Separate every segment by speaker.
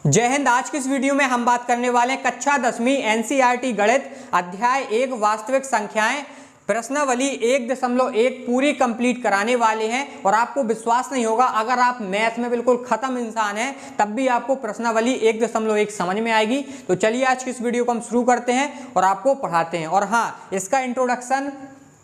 Speaker 1: जय हिंद। आज की इस वीडियो में हम बात करने वाले हैं कक्षा 10वीं एनसीईआरटी गणित अध्याय 1 वास्तविक संख्याएं प्रश्नावली 1.1 पूरी कंप्लीट कराने वाले हैं। और आपको विश्वास नहीं होगा, अगर आप मैथ में बिल्कुल खत्म इंसान हैं तब भी आपको प्रश्नावली 1.1 समझ में आएगी। तो चलिए आज की इस वीडियो को हम शुरू करते हैं और आपको पढ़ाते हैं। और हाँ, इसका इंट्रोडक्शन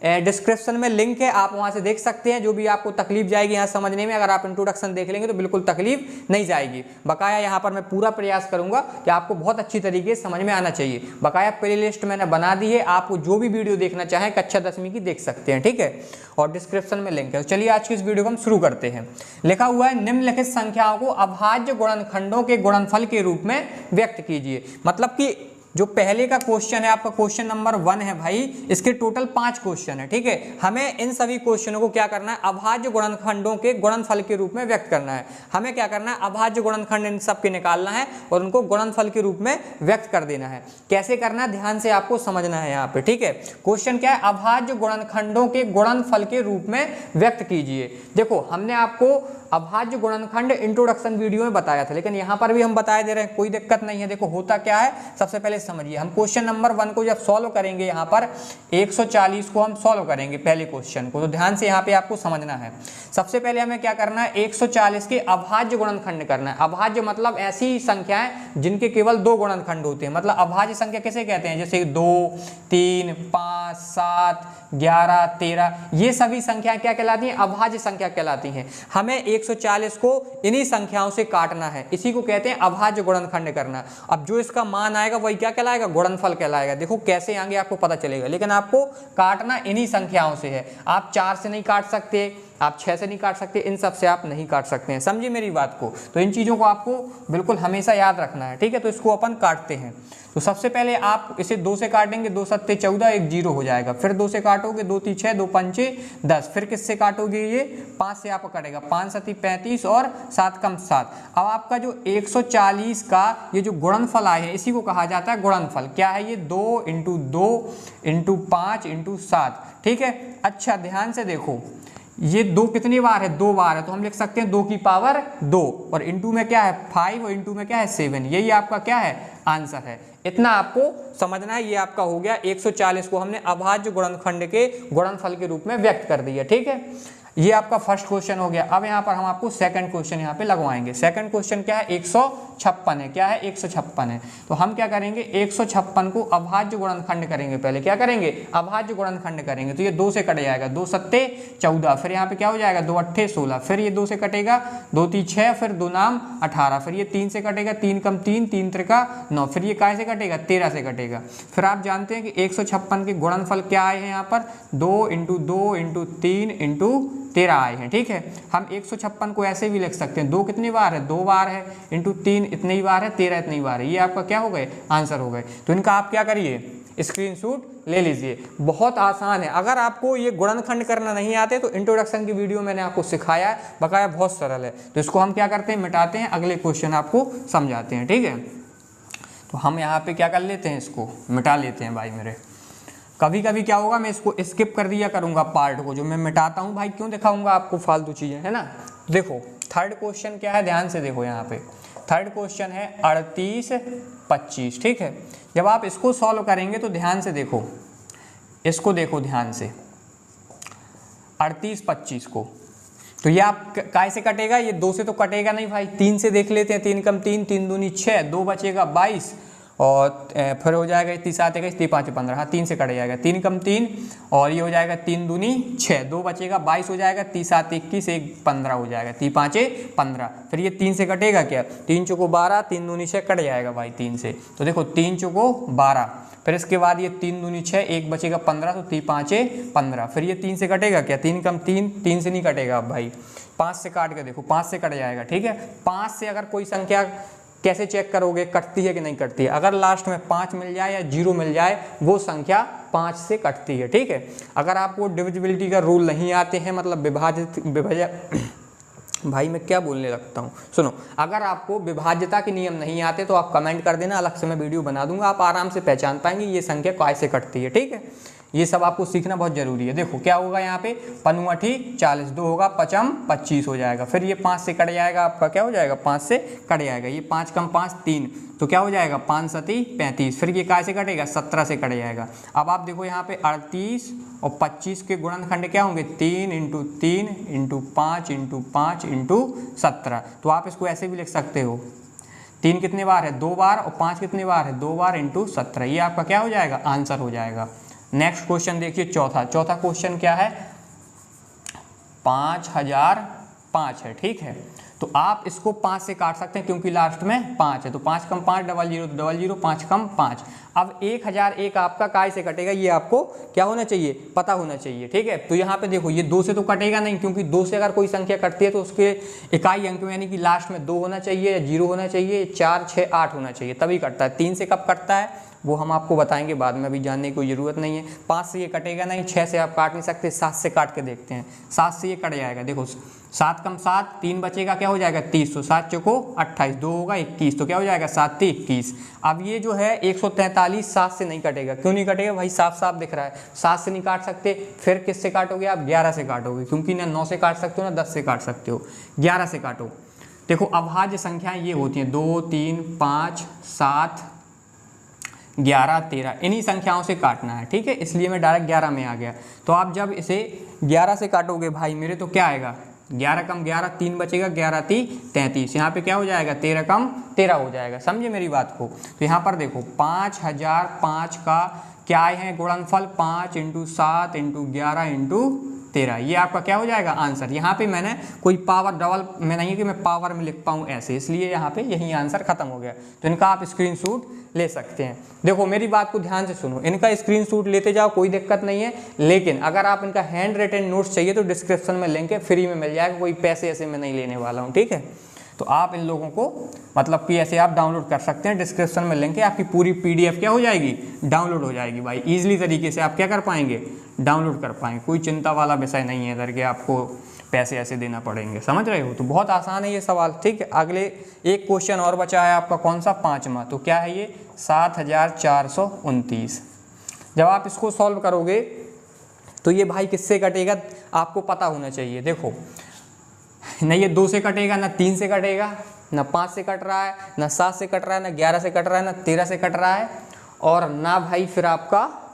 Speaker 1: डिस्क्रिप्शन में लिंक है, आप वहां से देख सकते हैं। जो भी आपको तकलीफ जाएगी यहाँ समझने में, अगर आप इंट्रोडक्शन देख लेंगे तो बिल्कुल तकलीफ नहीं जाएगी। बकाया यहाँ पर मैं पूरा प्रयास करूंगा कि आपको बहुत अच्छी तरीके से समझ में आना चाहिए। बकाया प्लेलिस्ट मैंने बना दी है, आपको जो भी वीडियो देखना चाहें कक्षा 10वीं की देख सकते हैं, ठीक है। और डिस्क्रिप्शन में लिंक है। तो चलिए आज की इस वीडियो को हम शुरू करते हैं। लिखा हुआ है निम्नलिखित संख्याओं को अभाज्य गुणनखंडों के गुणनफल के रूप में व्यक्त कीजिए। मतलब कि जो पहले का क्वेश्चन है आपका क्वेश्चन नंबर 1 है भाई, इसके टोटल 5 क्वेश्चन है, ठीक है। हमें इन सभी क्वेश्चनों को क्या करना है, अभाज्य गुणनखंडों के गुणनफल के रूप में व्यक्त करना है। हमें क्या करना है, अभाज्य गुणनखंड इन सब के निकालना है और उनको गुणनफल के रूप में व्यक्त कर देना है। कैसे करना है ध्यान से आपको समझना है यहाँ पे, ठीक है। क्वेश्चन क्या है, अभाज्य गुणनखंडों के गुणनफल के रूप में व्यक्त कीजिए। देखो हमने आपको अभाज्य गुणनखंड इंट्रोडक्शन वीडियो में बताया था, लेकिन यहाँ पर भी हम बताए दे रहे हैं, कोई दिक्कत नहीं है। देखो होता क्या है, सबसे पहले समझिए। हम क्वेश्चन नंबर 1 को जब सॉल्व करेंगे, यहाँ पर 140 को हम सॉल्व करेंगे पहले क्वेश्चन को, तो ध्यान से यहाँ पे आपको समझना है। सबसे पहले हमें क्या करना है, 140 के अभाज्य गुणनखंड करना है। अभाज्य मतलब ऐसी संख्याएं जिनके केवल 2 गुणनखंड होते हैं। मतलब अभाज्य संख्या किसे कहते हैं, जैसे 2, 3, 5, 7, 11, 13, ये सभी संख्याएं क्या कहलाती हैं, अभाज्य संख्या कहलाती हैं। हमें 140 को इन्हीं संख्याओं से काटना है, इसी को कहते हैं अभाज्य गुणनखंड करना। अब जो इसका मान आएगा वही क्या कहलाएगा, गुणनफल कहलाएगा। देखो कैसे आएंगे आपको पता चलेगा, लेकिन आपको काटना इन्हीं संख्याओं से है। आप 4 से नहीं काट सकते, आप 6 से नहीं काट सकते, इन सब से आप नहीं काट सकते हैं। समझिए मेरी बात को। तो इन चीज़ों को आपको बिल्कुल हमेशा याद रखना है, ठीक है। तो इसको अपन काटते हैं। तो सबसे पहले आप इसे 2 से काटेंगे, 2 सत्ते 14, 1 0 हो जाएगा। फिर 2 से काटोगे, 2 3 6, 2 5 10। फिर किससे काटोगे, ये 5 से आपका कटेगा, 5 7 35 और 7 कम 7। अब आपका जो 140 का ये जो गुणनफल आए हैं, इसी को कहा जाता है गुणनफल। क्या है ये, 2 × 2 × 5 × 7, ठीक है। अच्छा ध्यान से देखो, ये 2 कितनी बार है, 2 बार है, तो हम लिख सकते हैं 2 की पावर 2। और इंटू में क्या है 5 और इंटू में क्या है 7। यही आपका क्या है, आंसर है। इतना आपको समझना है। ये आपका हो गया 140 को हमने अभाज्य गुणनखंड के गुणनफल के रूप में व्यक्त कर दिया, ठीक है। ये आपका फर्स्ट क्वेश्चन हो गया। अब यहाँ पर हम आपको सेकंड क्वेश्चन यहाँ पे लगवाएंगे। सेकंड क्वेश्चन क्या है, 156 है। क्या है, 156 है। तो हम क्या करेंगे, 156 को अभाज्य गुणनखंड करेंगे। पहले क्या करेंगे, अभाज्य गुणनखंड करेंगे। तो ये 2 से कट जाएगा, 2 सत्ते 14। फिर यहाँ पे क्या हो जाएगा, 2 अट्ठे 16। फिर ये 2 से कटेगा, 2 3 6, फिर 2 नाम 18। फिर ये 3 से कटेगा, 3 कम 3, 3 त्रिका 9। फिर ये काय से कटेगा, 13 से कटेगा। फिर आप जानते हैं कि 156 के गुणनफल क्या आए हैं, यहाँ पर 2 × 2 × 3 × 13 आए हैं, ठीक है। हम 156 को ऐसे भी लिख सकते हैं, 2 कितनी बार है, 2 बार है, इंटू 3 इतनी ही बार है, 13 इतनी बार है। ये आपका क्या हो गए, आंसर हो गए। तो इनका आप क्या करिए, स्क्रीनशॉट ले लीजिए। बहुत आसान है। अगर आपको ये गुणनखंड करना नहीं आते तो इंट्रोडक्शन की वीडियो मैंने आपको सिखाया है, बकाया बहुत सरल है। तो इसको हम क्या करते हैं, मिटाते हैं, अगले क्वेश्चन आपको समझाते हैं, ठीक है। तो हम यहाँ पे क्या कर लेते हैं, इसको मिटा लेते हैं भाई मेरे। कभी कभी क्या होगा, मैं इसको स्किप कर दिया करूंगा पार्ट को, जो मैं मिटाता हूं भाई, क्यों दिखाऊंगा आपको फालतू चीजें, है ना। देखो थर्ड क्वेश्चन क्या है, ध्यान से देखो। यहाँ पे थर्ड क्वेश्चन है 38 25, ठीक है। जब आप इसको सॉल्व करेंगे तो ध्यान से देखो, इसको देखो ध्यान से, 38 25 को। तो ये आप काय से कटेगा, ये 2 से तो कटेगा नहीं भाई, 3 से देख लेते हैं। 3 कम 3, 3 दूनी 6, 2 बचेगा 22 और फिर हो जाएगा 3 7 21, 3 5 15। हाँ 3 से कट जाएगा, 3 कम 3 और ये हो जाएगा 3 दूनी 6, 2 बचेगा 22 हो जाएगा, 3 7 21, 1 15 हो जाएगा, 3 5 15। फिर ये 3 से कटेगा क्या, 3 चौको 12, 3 दूनी 6 कट जाएगा भाई 3 से। तो देखो 3 चौको 12, फिर इसके बाद ये 3 दूनी 6, 1 बचेगा 15, तो 3 5 15। फिर ये 3 से कटेगा क्या, 3 कम 3, 3 से नहीं कटेगा अब भाई, 5 से काट के देखो, 5 से कट जाएगा, ठीक है। 5 से अगर कोई संख्या कैसे चेक करोगे, कटती है कि नहीं कटती है। अगर लास्ट में 5 मिल जाए या 0 मिल जाए, वो संख्या 5 से कटती है, ठीक है। अगर आपको डिविजिबिलिटी का रूल नहीं आते हैं, मतलब भाई मैं क्या बोलने लगता हूँ, सुनो। अगर आपको विभाज्यता के नियम नहीं आते तो आप कमेंट कर देना, अलग से मैं वीडियो बना दूंगा, आप आराम से पहचान पाएंगे ये संख्या कैसे कटती है, ठीक है। ये सब आपको सीखना बहुत जरूरी है। देखो क्या होगा यहाँ पे, पनुअठी 40, 2 होगा पचम 25 हो जाएगा। फिर ये 5 से कट जाएगा आपका, क्या हो जाएगा 5 से कट जाएगा, ये 5 कम 5 3, तो क्या हो जाएगा 5 सती 35। फिर ये काय से कटेगा, 17 से कट जाएगा। अब आप देखो यहाँ पे 38 और 25 के गुणनखंड क्या होंगे, 3 × 3 × 5 × 5 × 17। तो आप इसको ऐसे भी लिख सकते हो, 3 कितने बार है, 2 बार, और 5 कितने बार है, 2 बार × 17। ये आपका क्या हो जाएगा, आंसर हो जाएगा। नेक्स्ट क्वेश्चन देखिए चौथा क्वेश्चन क्या है, 5005 है, ठीक है। तो आप इसको 5 से काट सकते हैं क्योंकि लास्ट में 5 है, तो 5 कम 5 00 00, 5 कम 5। अब 1001 आपका काय से कटेगा, ये आपको क्या होना चाहिए, पता होना चाहिए, ठीक है। तो यहाँ पे देखो ये 2 से तो कटेगा नहीं, क्योंकि 2 से अगर कोई संख्या कटती है तो उसके इकाई अंक में यानी कि लास्ट में 2 होना चाहिए, या 0 होना चाहिए, 4 6 8 होना चाहिए, तभी कटता है। 3 से कब कटता है वो हम आपको बताएंगे बाद में, अभी जानने की कोई ज़रूरत नहीं है। 5 से ये कटेगा नहीं, 6 से आप काट नहीं सकते, 7 से काट के देखते हैं। 7 से ये कट जाएगा, देखो 7 कम 7 3 बचेगा, क्या हो जाएगा 30, तो 7 चौको 28, 2 होगा 21, तो क्या हो जाएगा 7 3 21। अब ये जो है 143 7 से नहीं कटेगा, क्यों नहीं कटेगा भाई, साफ साफ दिख रहा है, 7 से नहीं काट सकते। फिर किससे काटोगे आप, 11 से काटोगे, क्योंकि ना 9 से काट सकते हो ना 10 से काट सकते हो, 11 से काटो। देखो अभाज्य संख्याएं ये होती हैं 2 3 5 7 11 13, इन्हीं संख्याओं से काटना है, ठीक है, इसलिए मैं डायरेक्ट 11 में आ गया। तो आप जब इसे 11 से काटोगे भाई मेरे, तो क्या आएगा, 11 कम 11 3 बचेगा, 11 3 33, यहाँ पे क्या हो जाएगा 13 कम 13 हो जाएगा। समझे मेरी बात को। तो यहाँ पर देखो 5005 का क्या है गुणनफल, 5 × 7 × 11 × 13, ये आपका क्या हो जाएगा आंसर। यहाँ पे मैंने कोई पावर डबल में नहीं है कि मैं पावर में लिख पाऊँ ऐसे, इसलिए यहाँ पे यही आंसर खत्म हो गया। तो इनका आप स्क्रीनशॉट ले सकते हैं। देखो मेरी बात को ध्यान से सुनो, इनका स्क्रीनशॉट लेते जाओ, कोई दिक्कत नहीं है, लेकिन अगर आप इनका हैंड रिटन नोट्स चाहिए तो डिस्क्रिप्शन में लिंक है, फ्री में मिल जाएगा, कोई पैसे ऐसे में नहीं लेने वाला हूँ, ठीक है। तो आप इन लोगों को मतलब कि ऐसे आप डाउनलोड कर सकते हैं, डिस्क्रिप्शन में लिंक है, आपकी पूरी PDF क्या हो जाएगी, डाउनलोड हो जाएगी भाई, ईजिली तरीके से आप क्या कर पाएंगे, डाउनलोड कर पाएंगे। कोई चिंता वाला विषय नहीं है इधर के आपको पैसे ऐसे देना पड़ेंगे, समझ रहे हो। तो बहुत आसान है ये सवाल, ठीक है। अगले एक क्वेश्चन और बचा है आपका, कौन सा, 5वां। तो क्या है ये, 7429। जब आप इसको सॉल्व करोगे तो ये भाई किससे कटेगा आपको पता होना चाहिए। देखो न ये 2 से कटेगा, ना 3 से कटेगा, ना 5 से कट रहा है, ना 7 से कट रहा है, ना 11 से कट रहा है, ना 13 से कट रहा है, और ना भाई फिर आपका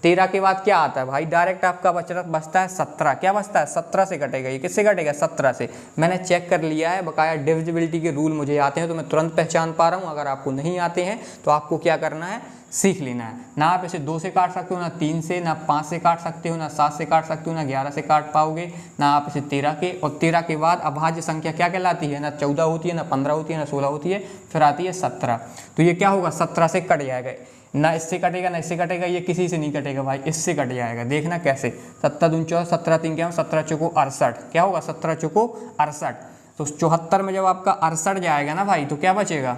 Speaker 1: 13 के बाद क्या आता है भाई, डायरेक्ट आपका बचता है 17। क्या बचता है, 17 से कटेगा। ये किससे कटेगा, 17 से। मैंने चेक कर लिया है, बकाया डिविजिबिलिटी के रूल मुझे आते हैं तो मैं तुरंत पहचान पा रहा हूँ। अगर आपको नहीं आते हैं तो आपको क्या करना है, सीख लेना है। ना आप इसे 2 से काट सकते हो, ना 3 से, ना 5 से काट सकते हो, ना 7 से काट सकते हो, ना 11 से काट पाओगे, ना आप इसे 13 के, और 13 के बाद अभाज्य संख्या क्या कहलाती है, ना 14 होती है, ना 15 होती है, ना 16 होती है, फिर आती है 17। तो ये क्या होगा, 17 से कट जाएगा, ना इससे कटेगा ना इससे कटेगा, ये किसी से नहीं कटेगा भाई, इससे कट जाएगा। देखना कैसे, 7 दूनी 14, 17 3 क्या, 17 चौको 68, क्या होगा 17 चौको 68। तो 74 में जब आपका 68 जाएगा ना भाई, तो क्या बचेगा,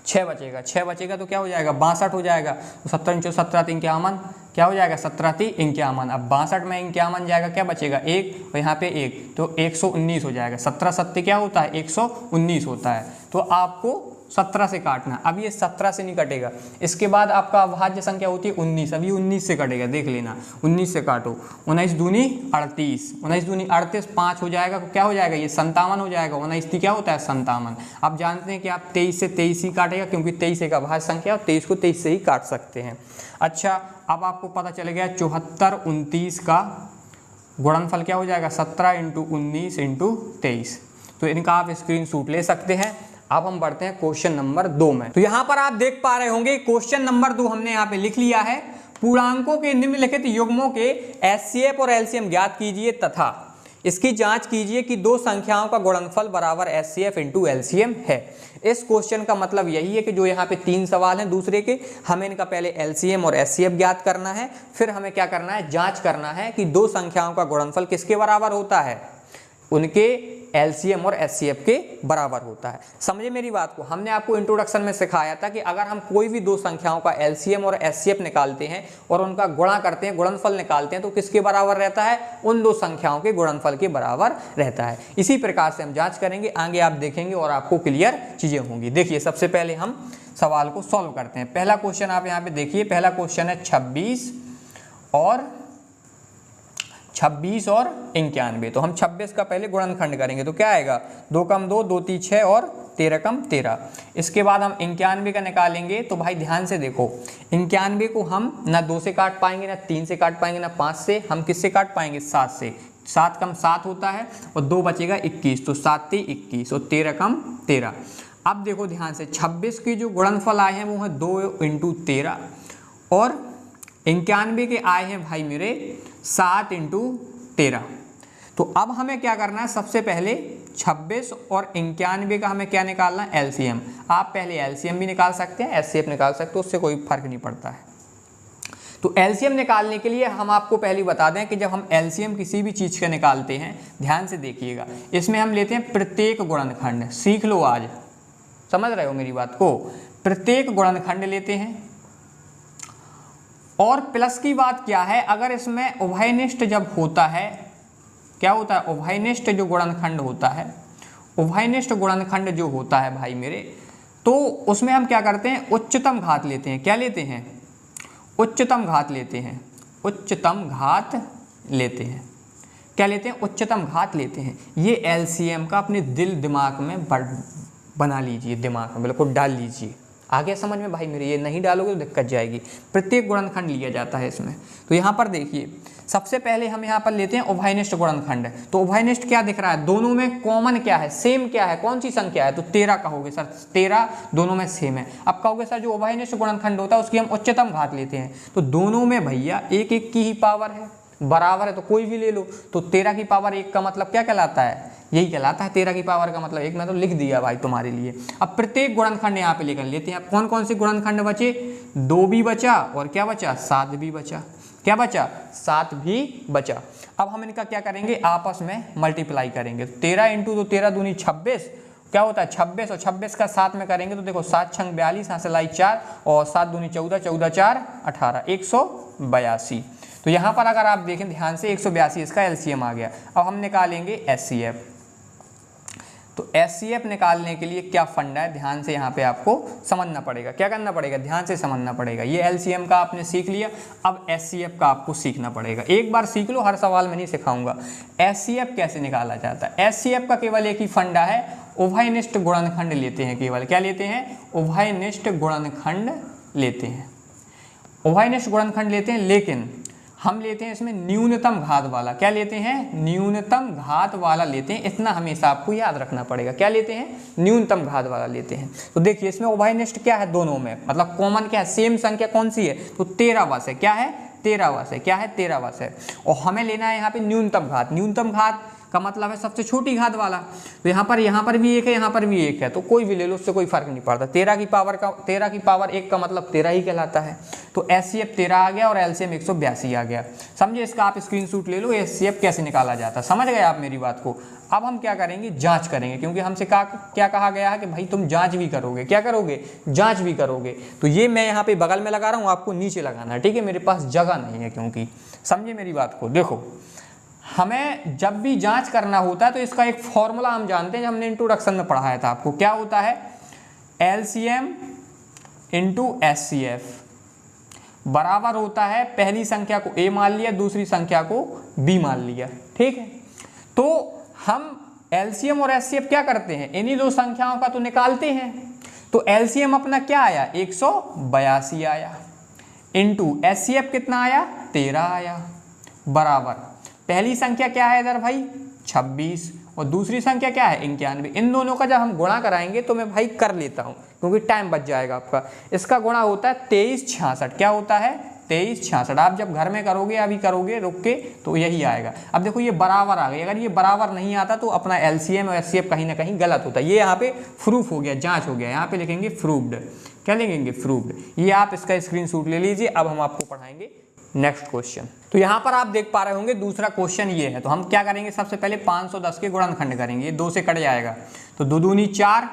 Speaker 1: 6 बचेगा। 6 बचेगा तो क्या हो जाएगा, 62 हो जाएगा। तो 17 × 17 × 51, क्या हो जाएगा 17 × 51। अब 62 में 51 जाएगा, क्या बचेगा 1, और यहाँ पे 1, तो 119 हो जाएगा। 17 7 क्या होता है, 119 होता है। तो आपको 17 से काटना। अब ये 17 से नहीं कटेगा। इसके बाद आपका अभाज्य संख्या होती है 19, अभी 19 से कटेगा, देख लेना। 19 से काटो, 19 दूनी 38, 19 दूनी 38, 5 हो जाएगा, क्या हो जाएगा ये 57 हो जाएगा। 19 क्या होता है 57। आप जानते हैं कि आप 23 से 23 ही काटेगा, क्योंकि 23 एक अभाज्य संख्या और 23 को 23 से ही काट सकते हैं। अच्छा, अब आपको पता चल गया 74 29 का गुणनफल क्या हो जाएगा, 17 × 19 × 23। तो इनका आप स्क्रीनशॉट ले सकते हैं। अब हम बढ़ते हैं क्वेश्चन नंबर 2 में। तो यहाँ पर आप देख पा रहे होंगे क्वेश्चन नंबर 2 हमने यहाँ पे लिख लिया है। पूर्णांकों के निम्नलिखित युग्मों के HCF और LCM ज्ञात कीजिए तथा इसकी जांच कीजिए कि दो संख्याओं का गुणनफल बराबर HCF × LCM है। इस क्वेश्चन का मतलब यही है कि जो यहाँ पे 3 सवाल हैं दूसरे के, हमें इनका पहले LCM और HCF ज्ञात करना है, फिर हमें क्या करना है, जांच करना है कि दो संख्याओं का गुणनफल किसके बराबर होता है, उनके LCM और HCF के बराबर होता है। समझे मेरी बात को। हमने आपको इंट्रोडक्शन में सिखाया था कि अगर हम कोई भी दो संख्याओं का LCM और HCF निकालते हैं और उनका गुणा करते हैं, गुणनफल निकालते हैं, तो किसके बराबर रहता है, उन दो संख्याओं के गुणनफल के बराबर रहता है। इसी प्रकार से हम जांच करेंगे, आगे आप देखेंगे और आपको क्लियर चीजें होंगी। देखिए सबसे पहले हम सवाल को सॉल्व करते हैं। पहला क्वेश्चन आप यहाँ पे देखिए, पहला क्वेश्चन है 26 और 26 और 91। तो हम 26 का पहले गुणनखंड करेंगे तो क्या आएगा, 2 कम 2, 2 3 6 और 13 कम 13। इसके बाद हम 91 का निकालेंगे। तो भाई ध्यान से देखो, 91 को हम ना 2 से काट पाएंगे, ना 3 से काट पाएंगे, ना 5 से, हम किससे काट पाएंगे, 7 से। 7 कम 7 होता है और 2 बचेगा 21, तो 7 3 21 और 13 कम 13। अब देखो ध्यान से, 26 की जो गुणनफल आए हैं वो है 2 × 13 और 91 के आए हैं भाई मेरे 7 × 13। तो अब हमें क्या करना है, सबसे पहले 26 और 91 का हमें क्या निकालना है, एलसीएम। आप पहले एलसीएम भी निकाल सकते हैं, एचसीएफ निकाल सकते हैं, उससे कोई फर्क नहीं पड़ता है। तो एलसीएम निकालने के लिए हम आपको पहले बता दें कि जब हम एलसीएम किसी भी चीज़ का निकालते हैं, ध्यान से देखिएगा, इसमें हम लेते हैं प्रत्येक गुणनखंड। सीख लो, आज समझ रहे हो मेरी बात को, प्रत्येक गुणनखंड लेते हैं। और प्लस की बात क्या है, अगर इसमें उभयनिष्ठ जब होता है, क्या होता है, उभयनिष्ठ जो गुणनखंड होता है, उभयनिष्ठ गुणनखंड जो होता है भाई मेरे, तो उसमें हम क्या करते हैं, उच्चतम घात लेते हैं। क्या लेते हैं, उच्चतम घात लेते हैं। उच्चतम घात लेते हैं। क्या लेते हैं, उच्चतम घात लेते हैं। ये एलसीएम का अपने दिल दिमाग में बना लीजिए, दिमाग में बिल्कुल डाल लीजिए। आगे समझ में भाई मेरे, ये नहीं डालोगे तो दिक्कत जाएगी। प्रत्येक गुणनखंड लिया जाता है इसमें। तो यहाँ पर देखिए, सबसे पहले हम यहाँ पर लेते हैं उभयनिष्ठ गुणनखंड। तो उभयनिष्ठ क्या दिख रहा है, दोनों में कॉमन क्या है, सेम क्या है, कौन सी संख्या है, तो 13 कहोगे सर, 13 दोनों में सेम है। अब कहोगे सर जो उभयनिष्ठ गुणनखंड होता है उसकी हम उच्चतम घात लेते हैं, तो दोनों में भैया 1 1 की ही पावर है, बराबर है, तो कोई भी ले लो। तो 13 की पावर 1 का मतलब क्या कहलाता है, यही कहलाता है 13 की पावर का मतलब 1। मैं तो लिख दिया भाई तुम्हारे लिए। अब प्रत्येक गुणनखंड यहाँ पे लेकर लेते हैं। अब कौन कौन से गुणनखंड बचे, 2 भी बचा और क्या बचा, 7 भी बचा। क्या बचा, 7 भी बचा। अब हम इनका क्या करेंगे, आपस में मल्टीप्लाई करेंगे। 13 × 2 13 दूनी 26, क्या होता है 26, और 26 का 7 में करेंगे तो देखो 7 × 6 42, यहाँ से लाई 4 और 7 दूनी 14, 14 4 18, 182। तो यहाँ पर अगर आप देखें ध्यान से 182 इसका एलसीएम आ गया। अब हम निकालेंगे एचसीएफ। तो एचसीएफ निकालने के लिए क्या फंडा है, ध्यान से यहाँ पे आपको समझना पड़ेगा। क्या करना पड़ेगा, ध्यान से समझना पड़ेगा। ये एलसीएम का आपने सीख लिया, अब एचसीएफ का आपको सीखना पड़ेगा। एक बार सीख लो, हर सवाल में नहीं सिखाऊंगा। एचसीएफ कैसे निकाला जाता है, एचसीएफ का केवल एक ही फंडा है, उभयनिष्ठ गुणनखंड लेते हैं। केवल क्या लेते हैं, उभयनिष्ठ गुणनखंड लेते हैं। उभयनिष्ठ गुणनखंड लेते हैं, लेकिन हम लेते हैं इसमें न्यूनतम घात वाला। क्या लेते हैं, न्यूनतम घात वाला लेते हैं। इतना हमेशा आपको याद रखना पड़ेगा। क्या लेते हैं, न्यूनतम घात वाला लेते हैं। तो देखिए इसमें उभयनिष्ठ क्या है, दोनों में मतलब कॉमन क्या है, सेम संख्या कौन सी है, तो 13 वश है। क्या है, 13 वश है। क्या है, 13 वश है। और हमें लेना है यहाँ पे न्यूनतम घात। न्यूनतम घात का मतलब है सबसे छोटी घात वाला। तो यहाँ पर भी 1 है, यहाँ पर भी 1 है, तो कोई भी ले लो, उससे कोई फर्क नहीं पड़ता। 13 की पावर 1 का मतलब 13 ही कहलाता है। तो एचसीएफ 13 आ गया और एलसीएम 182 आ गया। समझे, इसका आप स्क्रीनशॉट ले लो, एचसीएफ कैसे निकाला जाता है। समझ गए आप मेरी बात को। अब हम क्या करेंगे, जांच करेंगे, क्योंकि हमसे क्या कहा गया है कि भाई तुम जांच भी करोगे। क्या करोगे, जांच भी करोगे। तो ये मैं यहाँ पे बगल में लगा रहा हूँ, आपको नीचे लगाना है, ठीक है। मेरे पास जगह नहीं है, क्योंकि समझे मेरी बात को। देखो हमें जब भी जांच करना होता है तो इसका एक फॉर्मूला हम जानते हैं, जो हमने इंट्रोडक्शन में पढ़ाया था आपको। क्या होता है, एलसीएम इंटू एचसीएफ बराबर होता है, पहली संख्या को ए मान लिया, दूसरी संख्या को बी मान लिया, ठीक है। तो हम एलसीएम और एचसीएफ क्या करते हैं, इन्हीं दो संख्याओं का तो निकालते हैं। तो एलसीएम अपना क्या आया, 182 आया, इंटू एचसीएफ कितना आया, 13 आया, बराबर पहली संख्या क्या है इधर भाई 26 और दूसरी संख्या क्या है 91। इन दोनों का जब हम गुणा कराएंगे तो मैं भाई कर लेता हूं, क्योंकि टाइम बच जाएगा आपका। इसका गुणा होता है 2366। क्या होता है, 2366। आप जब घर में करोगे, अभी करोगे रुक के, तो यही आएगा। अब देखो ये बराबर आ गई। अगर ये बराबर नहीं आता तो अपना एलसीएम और एचसीएफ कहीं ना कहीं गलत होता है। ये यहाँ पे प्रूफ हो गया, जांच हो गया। यहाँ पे लिखेंगे प्रूव्ड। क्या लिखेंगे, प्रूव्ड। ये आप इसका स्क्रीनशॉट ले लीजिए। अब हम आपको पढ़ाएंगे नेक्स्ट क्वेश्चन। तो यहाँ पर आप देख पा रहे होंगे दूसरा क्वेश्चन ये है। तो हम क्या करेंगे, सबसे पहले 510 के गुणनखंड करेंगे। ये 2 से कट जाएगा, तो 2 दूनी 4,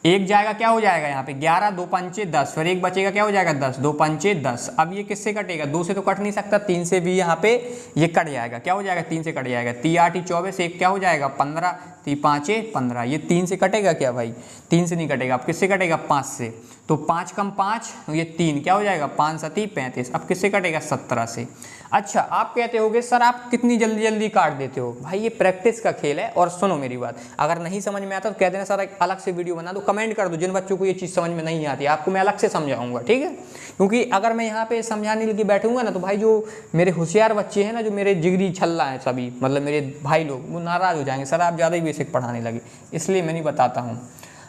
Speaker 1: एक जाएगा क्या हो जाएगा यहाँ पे 11, 2 पंचे 10, फिर एक बचेगा क्या हो जाएगा 10, 2 पंचे 10। अब ये किससे कटेगा, 2 से तो कट नहीं सकता, 3 से भी यहाँ पे ये कट जाएगा, क्या हो जाएगा 3 से कट जाएगा, 3 8 24, एक क्या हो जाएगा 15, 3 5 15, ये 3 से कटेगा क्या भाई, 3 से नहीं कटेगा, अब किससे कटेगा 5 से, तो 5 कम 5 ये 3 क्या हो जाएगा 5 7 35, अब किससे कटेगा 17 से। अच्छा आप कहते होगे सर आप कितनी जल्दी जल्दी काट देते हो, भाई ये प्रैक्टिस का खेल है। और सुनो मेरी बात, अगर नहीं समझ में आता तो कह देना सर एक अलग से वीडियो बना दो, कमेंट कर दो जिन बच्चों को ये चीज़ समझ में नहीं आती, आपको मैं अलग से समझाऊंगा, ठीक है। क्योंकि अगर मैं यहाँ पे समझाने लगी बैठूंगा ना तो भाई जो मेरे होशियार बच्चे हैं ना, जो मेरे जिगरी छल्ला हैं सभी, मतलब मेरे भाई लोग, वो नाराज़ हो जाएंगे, सर आप ज़्यादा ही बेसिक पढ़ाने लगे, इसलिए मैं नहीं बताता हूँ।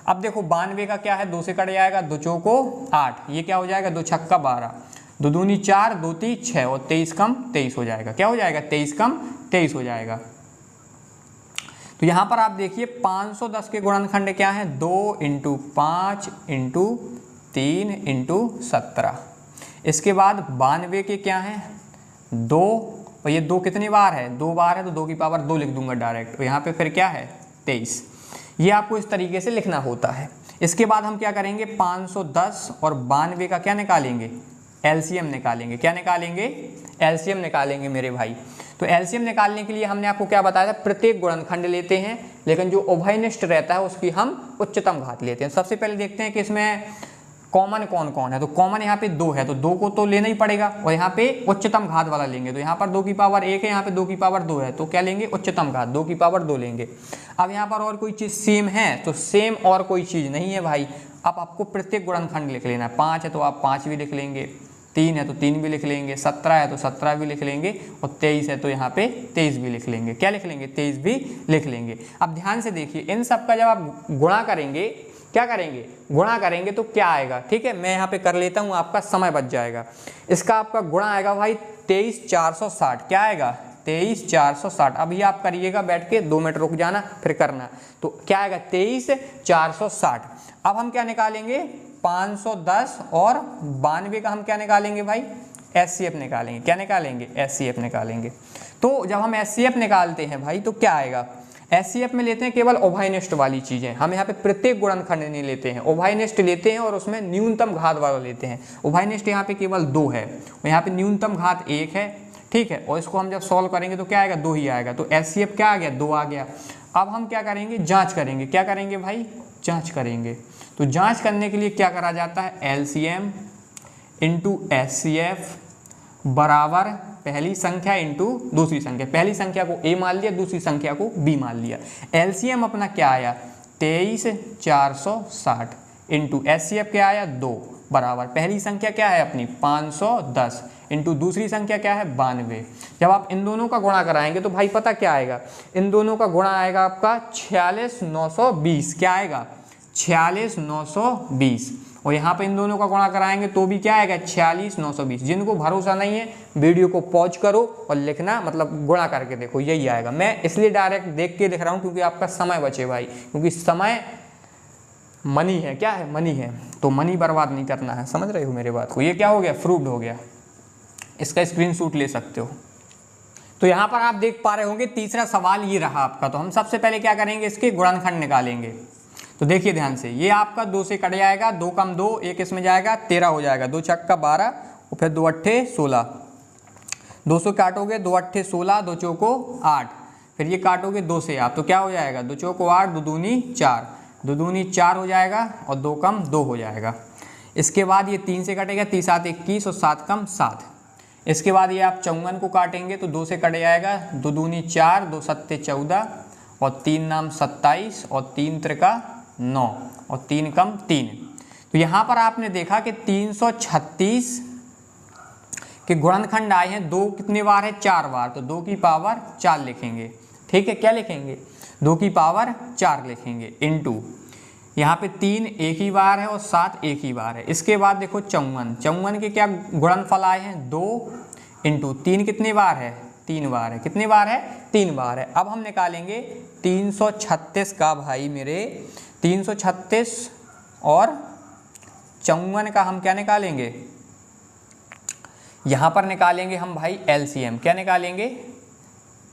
Speaker 1: अब देखो 92 का क्या है, 2 से कट जाएगा, 2 चौको 8, ये क्या हो जाएगा 2 छक्का 12, 2 दूनी 4, 2 3 6 और 23 कम 23 हो जाएगा, क्या हो जाएगा 23 कम 23 हो जाएगा। तो यहाँ पर आप देखिए 510 के गुणनखंड क्या है, 2 × 5 × 3 × 17। इसके बाद 92 के क्या है 2, और ये 2 कितनी बार है 2 बार है, तो 2 की पावर 2 लिख दूंगा डायरेक्ट, और यहाँ पे फिर क्या है 23। ये आपको इस तरीके से लिखना होता है। इसके बाद हम क्या करेंगे 510 और 92 का क्या निकालेंगे, एलसीएम निकालेंगे, क्या निकालेंगे एलसीएम निकालेंगे मेरे भाई। तो एलसीएम निकालने के लिए हमने आपको क्या बताया था, प्रत्येक गुणनखंड लेते हैं, लेकिन जो उभयनिष्ठ रहता है उसकी हम उच्चतम घात लेते हैं। सबसे पहले देखते हैं कि इसमें कॉमन कौन कौन है, तो कॉमन यहाँ पे 2 है, तो 2 को तो लेना ही पड़ेगा, और यहाँ पे उच्चतम घात वाला लेंगे, तो यहाँ पर 2 की पावर 1 है, यहाँ पे 2 की पावर 2 है, तो क्या लेंगे उच्चतम घात 2 की पावर 2 लेंगे। अब यहाँ पर और कोई चीज़ सेम है, तो सेम और कोई चीज़ नहीं है भाई। अब आपको प्रत्येक गुणनखंड लिख लेना है, 5 है तो आप 5 भी लिख लेंगे, 3 है तो 3 भी लिख लेंगे, 17 है तो 17 भी लिख लेंगे, और 23 है तो यहाँ पे 23 भी लिख लेंगे, क्या लिख लेंगे 23 भी लिख लेंगे। अब ध्यान से देखिए, इन सब का जब आप गुणा करेंगे, क्या करेंगे गुणा करेंगे तो क्या आएगा, ठीक है मैं यहाँ पे कर लेता हूँ, आपका समय बच जाएगा। इसका आपका गुणा आएगा भाई 23,460, क्या आएगा 23,460। अभी आप करिएगा बैठ के, 2 मिनट रुक जाना फिर करना, तो क्या आएगा 23,460। अब हम क्या निकालेंगे 510 और 92 का हम क्या निकालेंगे भाई, एचसीएफ निकालेंगे, क्या निकालेंगे एचसीएफ निकालेंगे। तो जब हम एचसीएफ निकालते हैं भाई तो क्या आएगा, एचसीएफ में लेते हैं केवल उभयनिष्ठ वाली चीज़ें, हम यहाँ पे प्रत्येक गुणनखंड नहीं लेते हैं, उभयनिष्ठ लेते हैं और उसमें न्यूनतम घात वाला लेते हैं। उभयनिष्ठ यहाँ पे केवल 2 है, और यहाँ पे न्यूनतम घात 1 है, ठीक है, और इसको हम जब सॉल्व करेंगे तो क्या आएगा 2 ही आएगा, तो एचसीएफ क्या आ गया 2 आ गया। अब हम क्या करेंगे जाँच करेंगे, क्या करेंगे भाई जाँच करेंगे। तो जाँच करने के लिए क्या करा जाता है, एलसीएम इंटू एचसीएफ बराबर पहली संख्या इंटू दूसरी संख्या, पहली संख्या को a मान लिया, दूसरी संख्या को b मान लिया। एलसीएम अपना क्या आया 23,460 इंटू एचसीएफ क्या आया 2 बराबर पहली संख्या क्या है अपनी 510 इंटू दूसरी संख्या क्या है 92। जब आप इन दोनों का गुणा कराएंगे तो भाई पता क्या आएगा, इन दोनों का गुणा आएगा आपका 46,920, क्या आएगा 46,920, और यहाँ पे इन दोनों का गुणा कराएंगे तो भी क्या आएगा 46,920। जिनको भरोसा नहीं है वीडियो को पॉज करो और लिखना, मतलब गुणा करके देखो यही आएगा। मैं इसलिए डायरेक्ट देख के लिख रहा हूँ क्योंकि आपका समय बचे भाई, क्योंकि समय मनी है, क्या है मनी है, तो मनी बर्बाद नहीं करना है, समझ रहे हो मेरे बात को। ये क्या हो गया प्रूव्ड हो गया, इसका स्क्रीनशॉट ले सकते हो। तो यहाँ पर आप देख पा रहे होंगे तीसरा सवाल ये रहा आपका। तो हम सबसे पहले क्या करेंगे इसके गुणनखंड निकालेंगे। तो देखिए ध्यान से, ये आपका 2 से कट जाएगा, 2 कम 2 1 इसमें जाएगा 13 हो जाएगा, 2 छक्का 12 और फिर 2 अट्ठे 16, 200 काटोगे 2 अट्ठे 16, 2 चौको 8, फिर ये काटोगे 2 से आप तो क्या हो जाएगा 2 चौको 8, 2 दूनी 4, 2 दूनी 4 हो जाएगा और 2 कम 2 हो जाएगा। इसके बाद ये 3 से कटेगा, 3 7 21 और 7 कम 7। इसके बाद ये आप 54 को काटेंगे तो 2 से कट जाएगा, 2 दूनी 4, 2 सत्ते 14 और 3 नाम 27 और 3 त्रिका 9 और 3 कम 3। तो यहाँ पर आपने देखा कि 336 के गुणनखंड आए हैं, 2 कितने बार है 4 बार, तो 2 की पावर 4 लिखेंगे, ठीक है, क्या लिखेंगे 2 की पावर 4 लिखेंगे इंटू यहाँ पे 3 एक ही बार है और 7 एक ही बार है। इसके बाद देखो 54 के क्या गुणनफल आए हैं 2 इंटू 3 कितने बार है 3 बार है, कितने बार है 3 बार है। अब हम निकालेंगे 336 का भाई मेरे 336 और 54 का हम क्या निकालेंगे, यहाँ पर निकालेंगे हम भाई एलसीएम, क्या निकालेंगे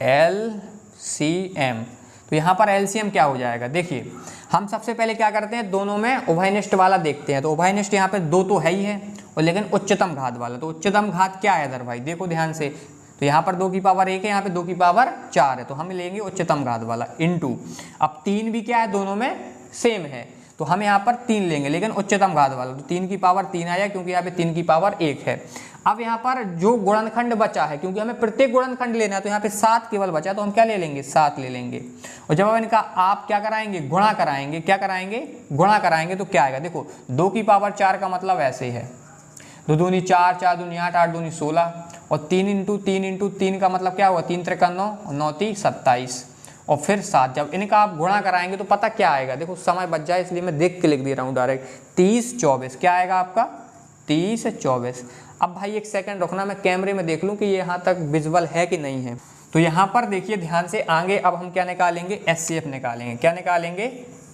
Speaker 1: एलसीएम। तो यहाँ पर एलसीएम क्या हो जाएगा, देखिए हम सबसे पहले क्या करते हैं, दोनों में उभयनिष्ठ वाला देखते हैं। तो उभयनिष्ठ यहाँ पे 2 तो है ही है, और लेकिन उच्चतम घात वाला, तो उच्चतम घात क्या है इधर भाई, देखो ध्यान से, तो यहाँ पर 2 की पावर 1 है, यहाँ पे 2 की पावर 4 है, तो हम लेंगे उच्चतम घात वाला इनटू, अब 3 भी क्या है, दोनों में सेम है, तो हम यहाँ पर 3 लेंगे लेकिन उच्चतम घात वाला, तो 3 की पावर 3 आया क्योंकि यहाँ पे 3 की पावर 1 है। अब यहाँ पर जो गुणनखंड बचा है, क्योंकि हमें प्रत्येक गुणनखंड लेना है, तो यहाँ पे 7 केवल बचा, तो हम क्या ले लेंगे, 7 ले लेंगे। और जब इनका आप क्या कराएंगे, गुणा कराएंगे, क्या कराएंगे, गुणा कराएंगे, तो क्या आएगा, देखो 2 की पावर 4 का मतलब ऐसे है, 2 दूनी 4, 4 दूनी 8, 8 दूनी 16, और 3 इंटू 3 का मतलब क्या होगा, 3 त्रिक 9, 9 3 27, और फिर 7। जब इनका आप गुणा कराएंगे तो पता क्या आएगा, देखो समय बच जाए इसलिए मैं देख के लिख दे रहा हूँ डायरेक्ट, 30 24, क्या आएगा आपका 30 24। अब भाई एक सेकंड रुकना, मैं कैमरे में देख लूँ कि ये यहाँ तक विजुअल है कि नहीं है। तो यहाँ पर देखिए ध्यान से, आगे अब हम क्या निकालेंगे, एचसीएफ निकालेंगे, क्या निकालेंगे,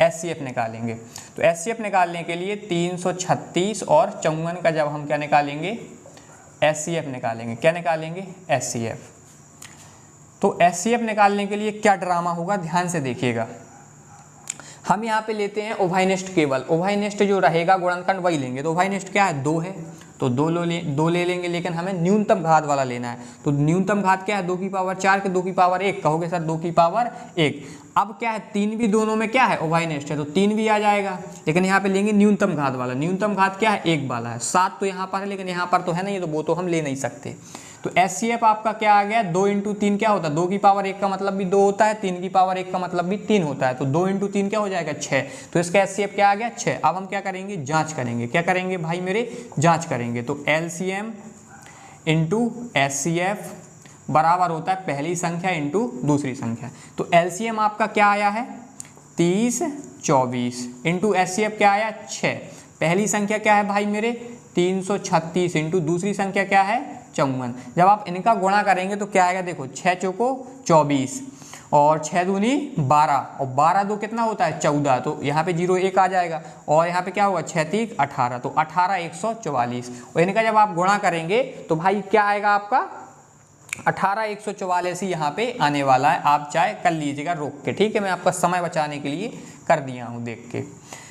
Speaker 1: एचसीएफ निकालेंगे। तो एचसीएफ निकालने के लिए 336 और 54 का जब हम क्या निकालेंगे, एचसीएफ निकालेंगे, क्या निकालेंगे, एचसीएफ। तो एचसीएफ निकालने के लिए क्या ड्रामा होगा, ध्यान से देखिएगा। हम यहाँ पे लेते हैं उभयनिष्ठ, केवल उभयनिष्ठ जो रहेगा गुणनखंड वही लेंगे। तो उभयनिष्ठ क्या है, 2 है, तो 2 ले लेंगे, लेकिन हमें न्यूनतम घात वाला लेना है। तो न्यूनतम घात क्या है, 2 की पावर 4 के 2 की पावर 1, कहोगे सर 2 की पावर 1। अब क्या है, 3 भी दोनों में क्या है, उभयनिष्ठ है, तो 3 भी आ जाएगा, लेकिन यहाँ पे लेंगे न्यूनतम घात वाला। न्यूनतम घात क्या है, 1 वाला है। 7 तो यहाँ पर है, लेकिन यहाँ पर तो है नहीं, तो वो तो हम ले नहीं सकते। तो एचसीएफ आपका क्या आ गया, 2 इंटू 3 क्या होता है, 2 की पावर 1 का मतलब भी 2 होता है, 3 की पावर 1 का मतलब भी 3 होता है, तो 2 इंटू 3 क्या हो जाएगा, 6। तो इसका एचसीएफ क्या आ गया, 6। अब हम क्या करेंगे, जांच करेंगे, क्या करेंगे भाई मेरे, जांच करेंगे। तो एलसीएम इंटू एचसीएफ बराबर होता है पहली संख्या इंटू दूसरी संख्या। तो एलसीएम आपका क्या आया है, 30 24 इंटू एचसीएफ क्या आया, 6। पहली संख्या क्या है भाई मेरे, 336 इंटू दूसरी संख्या क्या है, 54। जब आप इनका गुणा करेंगे तो क्या आएगा, देखो 6 चौको 24 और 6 दूनी 12, और 12 दो कितना होता है, 14, तो यहाँ पे 0 1 आ जाएगा, और यहाँ पे क्या होगा, 6 3 18, तो 18 144। और इनका जब आप गुणा करेंगे तो भाई क्या आएगा आपका, 18 144 ही यहाँ पे आने वाला है। आप चाहे कर लीजिएगा रोक के, ठीक है, मैं आपका समय बचाने के लिए कर दिया हूँ देख के।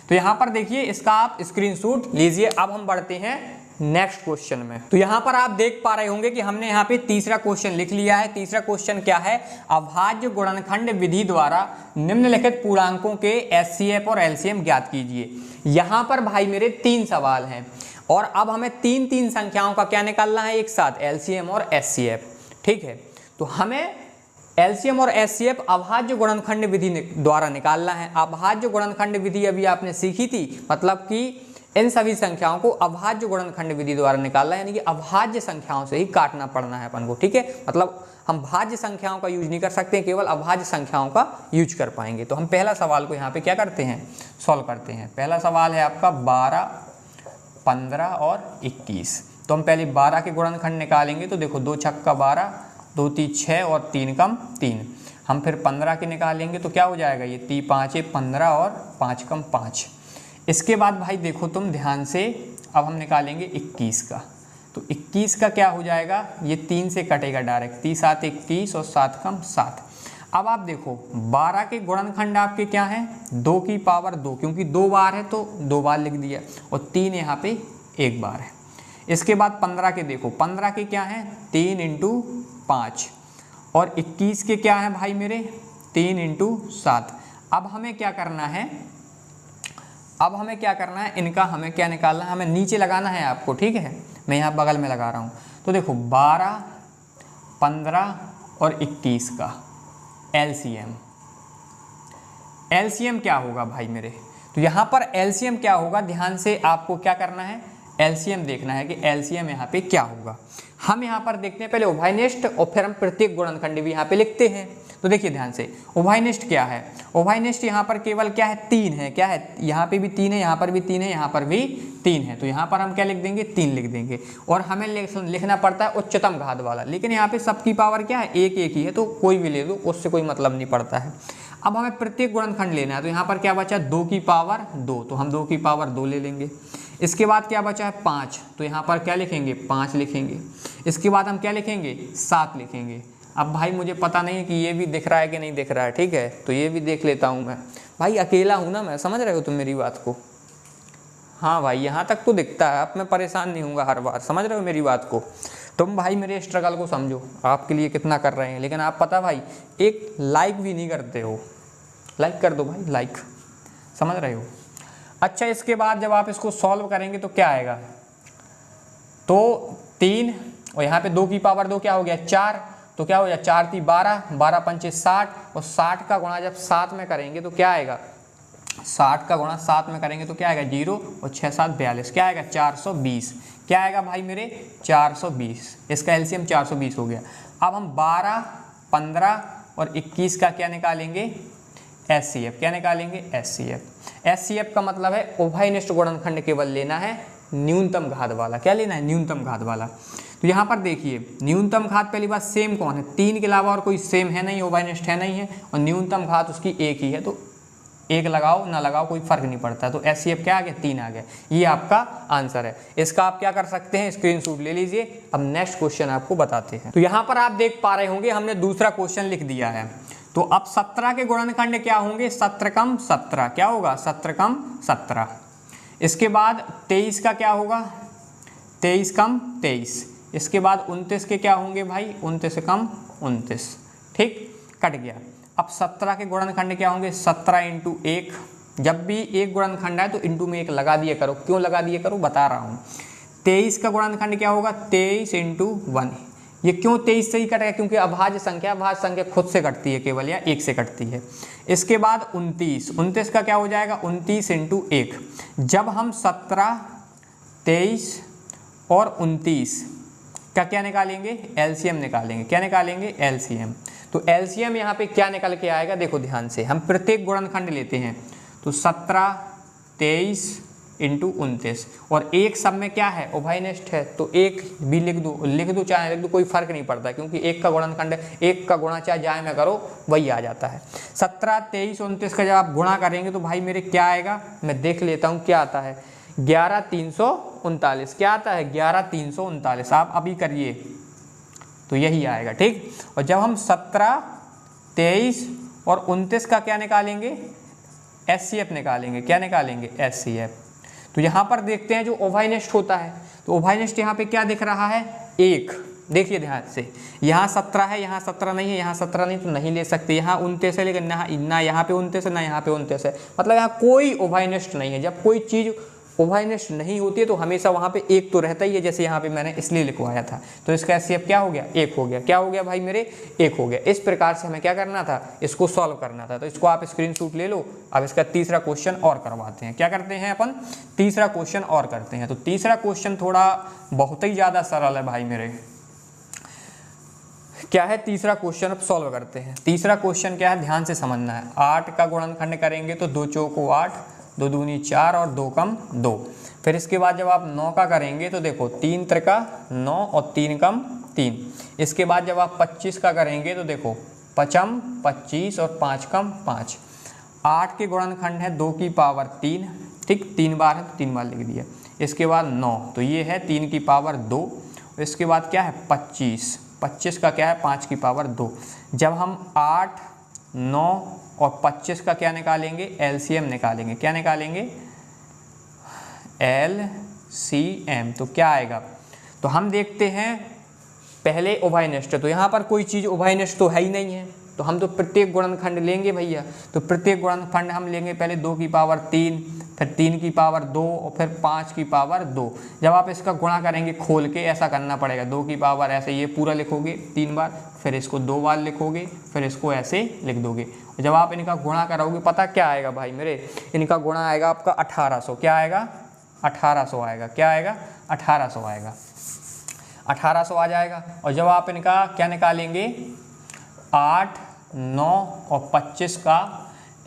Speaker 1: तो यहाँ पर देखिए इसका आप स्क्रीनशॉट लीजिए। अब हम बढ़ते हैं नेक्स्ट क्वेश्चन में। तो यहाँ पर आप देख पा रहे होंगे कि हमने यहाँ पे तीसरा क्वेश्चन लिख लिया है। तीसरा क्वेश्चन क्या है, अभाज्य गुणनखंड विधि द्वारा निम्नलिखित पूर्णांकों के एचसीएफ और एलसीएम ज्ञात कीजिए। यहाँ पर भाई मेरे 3 सवाल हैं, और अब हमें 3 संख्याओं का क्या निकालना है एक साथ, एलसीएम और एचसीएफ, ठीक है। तो हमें एलसीएम और एचसीएफ अभाज्य गुणनखंड विधि द्वारा निकालना है। अभाज्य गुणनखंड विधि अभी आपने सीखी थी, मतलब कि इन सभी संख्याओं को अभाज्य गुणनखंड विधि द्वारा निकालना है, यानी कि अभाज्य संख्याओं से ही काटना पड़ना है अपन को, ठीक है। मतलब हम भाज्य संख्याओं का यूज नहीं कर सकते, केवल अभाज्य संख्याओं का यूज कर पाएंगे। तो हम पहला सवाल को यहाँ पे क्या करते हैं, सॉल्व करते हैं। पहला सवाल है आपका 12 15 और 21। तो हम पहले 12 के गुणनखंड निकालेंगे। तो देखो 2 छक्का 12, 2 3 6 और 3 कम 3। हम फिर 15 के निकालेंगे तो क्या हो जाएगा, ये 3 5 15 और 5 कम 5। इसके बाद भाई देखो तुम ध्यान से, अब हम निकालेंगे 21 का। तो 21 का क्या हो जाएगा, ये 3 से कटेगा डायरेक्ट, 3 7 21 और 7 कम 7। अब आप देखो 12 के गुणनखंड आपके क्या हैं, 2 की पावर 2, क्योंकि 2 बार है तो 2 बार लिख दिया, और 3 यहाँ पे 1 बार है। इसके बाद 15 के देखो, 15 के क्या हैं, 3 इंटू 5, और 21 के क्या है भाई मेरे, 3 इंटू 7। अब हमें क्या करना है, इनका हमें क्या निकालना है, हमें नीचे लगाना है आपको, ठीक है। मैं यहाँ बगल में लगा रहा हूँ। तो देखो 12 15 और 21 का एलसीएम क्या होगा भाई मेरे। तो यहाँ पर एलसीएम क्या होगा, ध्यान से आपको क्या करना है, एलसीएम देखना है कि एलसीएम यहाँ पे क्या होगा। हम यहाँ पर देखते हैं पहले उभयनिष्ठ, और फिर हम प्रत्येक गुणनखंड भी यहाँ पे लिखते हैं। तो देखिए ध्यान से, उभयनिष्ठ क्या है, उभयनिष्ठ यहाँ पर केवल क्या है, 3 है, क्या है, यहाँ पे भी 3 है, यहाँ पर भी 3 है, यहाँ पर भी 3 है। तो यहाँ पर हम क्या लिख देंगे, 3 लिख देंगे। और हमें लिखना पड़ता है उच्चतम घात वाला, लेकिन यहाँ पे सबकी पावर क्या है, 1 1 ही है, तो कोई भी ले दो, उससे कोई मतलब नहीं पड़ता है। अब हमें प्रत्येक गुणनखंड लेना है। तो यहाँ पर क्या बचा, 2 की पावर 2, तो हम 2 की पावर 2 ले लेंगे। इसके बाद क्या बचा है, 5, तो यहाँ पर क्या लिखेंगे, 5 लिखेंगे। इसके बाद हम क्या लिखेंगे, 7 लिखेंगे। अब भाई मुझे पता नहीं है कि ये भी दिख रहा है कि नहीं दिख रहा है, ठीक है, तो ये भी देख लेता हूँ मैं। भाई अकेला हूँ ना मैं, समझ रहे हो तुम मेरी बात को? हाँ भाई यहाँ तक तो दिखता है, अब मैं परेशान नहीं हूँगा हर बार, समझ रहे हो मेरी बात को? तुम भाई मेरे स्ट्रगल को समझो, आपके लिए कितना कर रहे हैं, लेकिन आप पता भाई एक लाइक भी नहीं करते हो। लाइक कर दो भाई, लाइक, समझ रहे हो? अच्छा, इसके बाद जब आप इसको सॉल्व करेंगे तो क्या आएगा, तो 3 और यहाँ पे 2 की पावर 2 क्या हो गया 4, तो क्या हो गया 4 × 3 12, 12 × 5 60, और 60 का गुणा जब 7 में करेंगे तो क्या आएगा, 60 का गुणा 7 में करेंगे तो क्या आएगा 0 और 6 7 42, क्या आएगा 420, क्या आएगा भाई मेरे 420, इसका एलसीएम 420 हो गया। अब हम 12, 15 और 21 का क्या निकालेंगे, एचसीएफ, क्या निकालेंगे एचसीएफ। एचसीएफ का मतलब है उभयनिष्ठ गुणनखंड केवल लेना है न्यूनतम घात वाला, क्या लेना है न्यूनतम घात वाला। तो यहाँ पर देखिए न्यूनतम घात पहली बात सेम कौन है, 3 के अलावा और कोई सेम है नहीं, उभयनिष्ठ है नहीं है, और न्यूनतम घात उसकी एक ही है, तो एक लगाओ ना लगाओ कोई फर्क नहीं पड़ता। तो एचसीएफ क्या आ गया 3 आ गया, ये आपका आंसर है। इसका आप क्या कर सकते हैं, स्क्रीनशॉट ले लीजिए। अब नेक्स्ट क्वेश्चन आपको बताते हैं। तो यहाँ पर आप देख पा रहे होंगे हमने दूसरा क्वेश्चन लिख दिया है। तो अब 17 के गुणनखंड क्या होंगे, 17 कम 17, क्या होगा 17 कम 17। इसके बाद 23 का क्या होगा, 23 कम 23। इसके बाद 29 के क्या होंगे भाई, 29 कम 29, ठीक, कट गया। अब 17 के गुणनखंड क्या होंगे, 17 × 1, जब भी एक गुणनखंड है तो इंटू में 1 लगा दिया करो, क्यों लगा दिया करो बता रहा हूँ। 23 का गुणनखंड क्या होगा, 23 × 1, ये क्यों 23 से ही कटेगा, क्योंकि अभाज्य संख्या खुद से कटती है केवल, या 1 से कटती है। इसके बाद 29 का क्या हो जाएगा, 29 × 1, जब हम 17, 23 और 29 का क्या निकालेंगे, एलसीएम निकालेंगे, क्या निकालेंगे एलसीएम। तो एलसीएम यहाँ पे क्या निकल के आएगा, देखो ध्यान से, हम प्रत्येक गुणनखंड लेते हैं, तो 17, 23 × 29, और एक सब में क्या है उभयनिष्ठ है, तो एक भी लिख दो चाहे लिख दो, कोई फर्क नहीं पड़ता, क्योंकि एक का गुणनखंड है, एक का गुणा चाहे जाए में करो वही आ जाता है। 17, 23, 29 का जब आप गुणा करेंगे तो भाई मेरे क्या आएगा, मैं देख लेता हूँ क्या आता है, 11,339, क्या आता है 11,339, आप अभी करिए तो यही आएगा, ठीक। और जब हम 17, 23 और 29 का क्या निकालेंगे, एचसीएफ निकालेंगे, क्या निकालेंगे एचसीएफ। तो यहाँ पर देखते हैं जो उभयनिष्ठ होता है, तो उभयनिष्ठ यहाँ पे क्या दिख रहा है 1, देखिए ध्यान से, यहाँ 17 है, यहाँ 17 नहीं है, यहाँ 17 नहीं तो नहीं ले सकते, यहाँ 29 है, लेकिन ना यहाँ पे 29 है ना यहाँ पे 29 है, मतलब यहाँ कोई उभयनिष्ठ नहीं है। जब कोई चीज़ उभयनिष्ठ नहीं होती है तो हमेशा वहाँ पे 1 तो रहता ही है, जैसे यहाँ पे मैंने इसलिए लिखवाया था। तो इसका एचसीएफ क्या हो गया 1 हो गया, क्या हो गया भाई मेरे 1 हो गया। इस प्रकार से हमें क्या करना था, इसको सॉल्व करना था। तो इसको आप स्क्रीनशॉट ले लो। अब इसका तीसरा क्वेश्चन और करवाते हैं, क्या करते हैं अपन तीसरा क्वेश्चन और करते हैं। तो तीसरा क्वेश्चन थोड़ा बहुत ही ज़्यादा सरल है भाई मेरे, क्या है तीसरा क्वेश्चन, अब सॉल्व करते हैं। तीसरा क्वेश्चन क्या है ध्यान से समझना है। 8 का गुणनखंड करेंगे तो 2 चौको 8, 2 दूनी 4 और 2 कम 2। फिर इसके बाद जब आप 9 का करेंगे तो देखो 3 त्रिका 9 और 3 कम 3। इसके बाद जब आप 25 का करेंगे तो देखो 5 25 और 5 कम 5। 8 के गुणनखंड है 2 की पावर 3, ठीक, 3 बार है तो 3 बार लिख दिया। इसके बाद 9 तो ये है 3 की पावर 2। इसके बाद क्या है 25 का क्या है 5 की पावर 2। जब हम 8, 9 और 25 का क्या निकालेंगे, एलसीएम निकालेंगे, क्या निकालेंगे एलसीएम। तो क्या आएगा, तो हम देखते हैं पहले उभयनिष्ठ, तो यहाँ पर कोई चीज़ उभयनिष्ठ तो है ही नहीं है, तो हम तो प्रत्येक गुणनखंड लेंगे भैया। तो प्रत्येक गुणनखंड हम लेंगे पहले 2 की पावर 3, फिर 3 की पावर 2 और फिर 5 की पावर 2। जब आप इसका गुणा करेंगे खोल के ऐसा करना पड़ेगा, 2 की पावर ऐसे ये पूरा लिखोगे 3 बार, फिर इसको 2 बार लिखोगे, फिर इसको ऐसे लिख दोगे। जब आप इनका गुणा कराओगे पता क्या आएगा भाई मेरे, इनका गुणा आएगा आपका 1800, क्या आएगा 1800 आएगा, क्या आएगा 1800 आएगा, 1800 आ जाएगा। और जब आप इनका क्या निकालेंगे 8, 9 और 25 का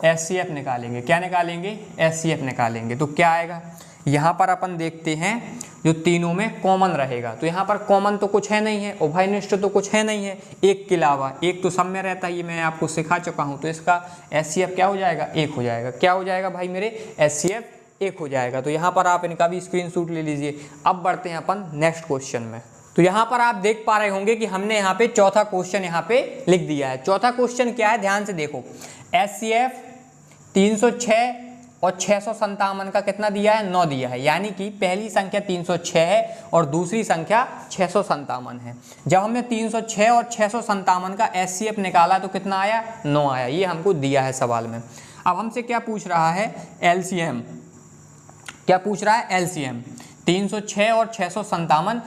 Speaker 1: एचसीएफ निकालेंगे, क्या निकालेंगे एचसीएफ निकालेंगे, तो क्या आएगा, यहाँ पर अपन देखते हैं जो तीनों में कॉमन रहेगा। तो यहाँ पर कॉमन तो कुछ है नहीं है, उभयनिष्ठ तो कुछ है नहीं है, एक के अलावा एक तो सब में रहता है, ये मैं आपको सिखा चुका हूँ। तो इसका एचसीएफ क्या हो जाएगा 1 हो जाएगा, क्या हो जाएगा भाई मेरे एचसीएफ 1 हो जाएगा। तो यहाँ पर आप इनका भी स्क्रीनशॉट ले लीजिए। अब बढ़ते हैं अपन नेक्स्ट क्वेश्चन में। तो यहाँ पर आप देख पा रहे होंगे कि हमने यहाँ पे चौथा क्वेश्चन यहाँ पे लिख दिया है। चौथा क्वेश्चन क्या है, ध्यान से देखो। HCF 306 और 657 का कितना दिया है, 9 दिया है। यानी कि पहली संख्या 306 है और दूसरी संख्या 657 है। जब हमने 306 और 657 का HCF निकाला तो कितना आया, 9 आया। ये हमको दिया है सवाल में। अब हमसे क्या पूछ रहा है, LCM। क्या पूछ रहा है, LCM 306 और 657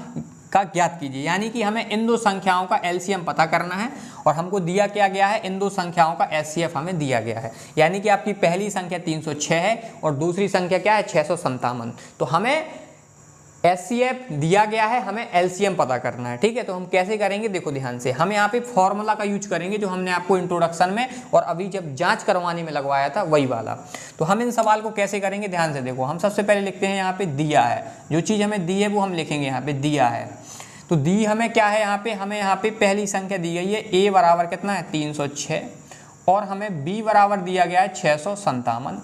Speaker 1: का ज्ञात कीजिए। यानी कि हमें इन दो संख्याओं का LCM पता करना है और हमको दिया क्या गया है, इन दो संख्याओं का HCF हमें दिया गया है। यानी कि आपकी पहली संख्या 306 है और दूसरी संख्या क्या है, 657। तो हमें HCF दिया गया है, हमें LCM पता करना है। ठीक है, तो हम कैसे करेंगे, देखो ध्यान से। हम यहाँ पे फॉर्मूला का यूज करेंगे जो हमने आपको इंट्रोडक्शन में और अभी जब जांच करवाने में लगवाया था वही वाला। तो हम इन सवाल को कैसे करेंगे, ध्यान से देखो। हम सबसे पहले लिखते हैं यहाँ पे दिया है, जो चीज़ हमें दी है वो हम लिखेंगे यहाँ पे दिया है। तो दी हमें क्या है, यहाँ पे हमें यहाँ पे पहली संख्या दी गई है A बराबर कितना है, 306 और हमें B बराबर दिया गया है 657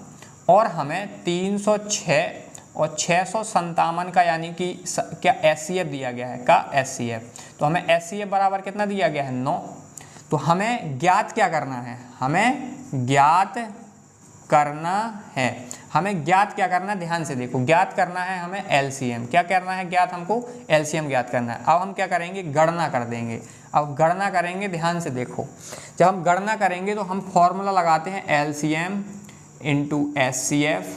Speaker 1: और हमें 306 और 657 का यानी कि क्या HCF दिया गया है का HCF। तो हमें HCF बराबर कितना दिया गया है, 9। तो हमें ज्ञात क्या करना है, हमें ज्ञात करना है, हमें ज्ञात क्या करना है, ध्यान से देखो। ज्ञात करना है हमें LCM। क्या करना है, ज्ञात हमको LCM ज्ञात करना है। अब हम क्या करेंगे, गणना कर देंगे। अब गणना करेंगे, ध्यान से देखो। जब हम गणना करेंगे तो हम फॉर्मूला लगाते हैं LCM इंटू HCF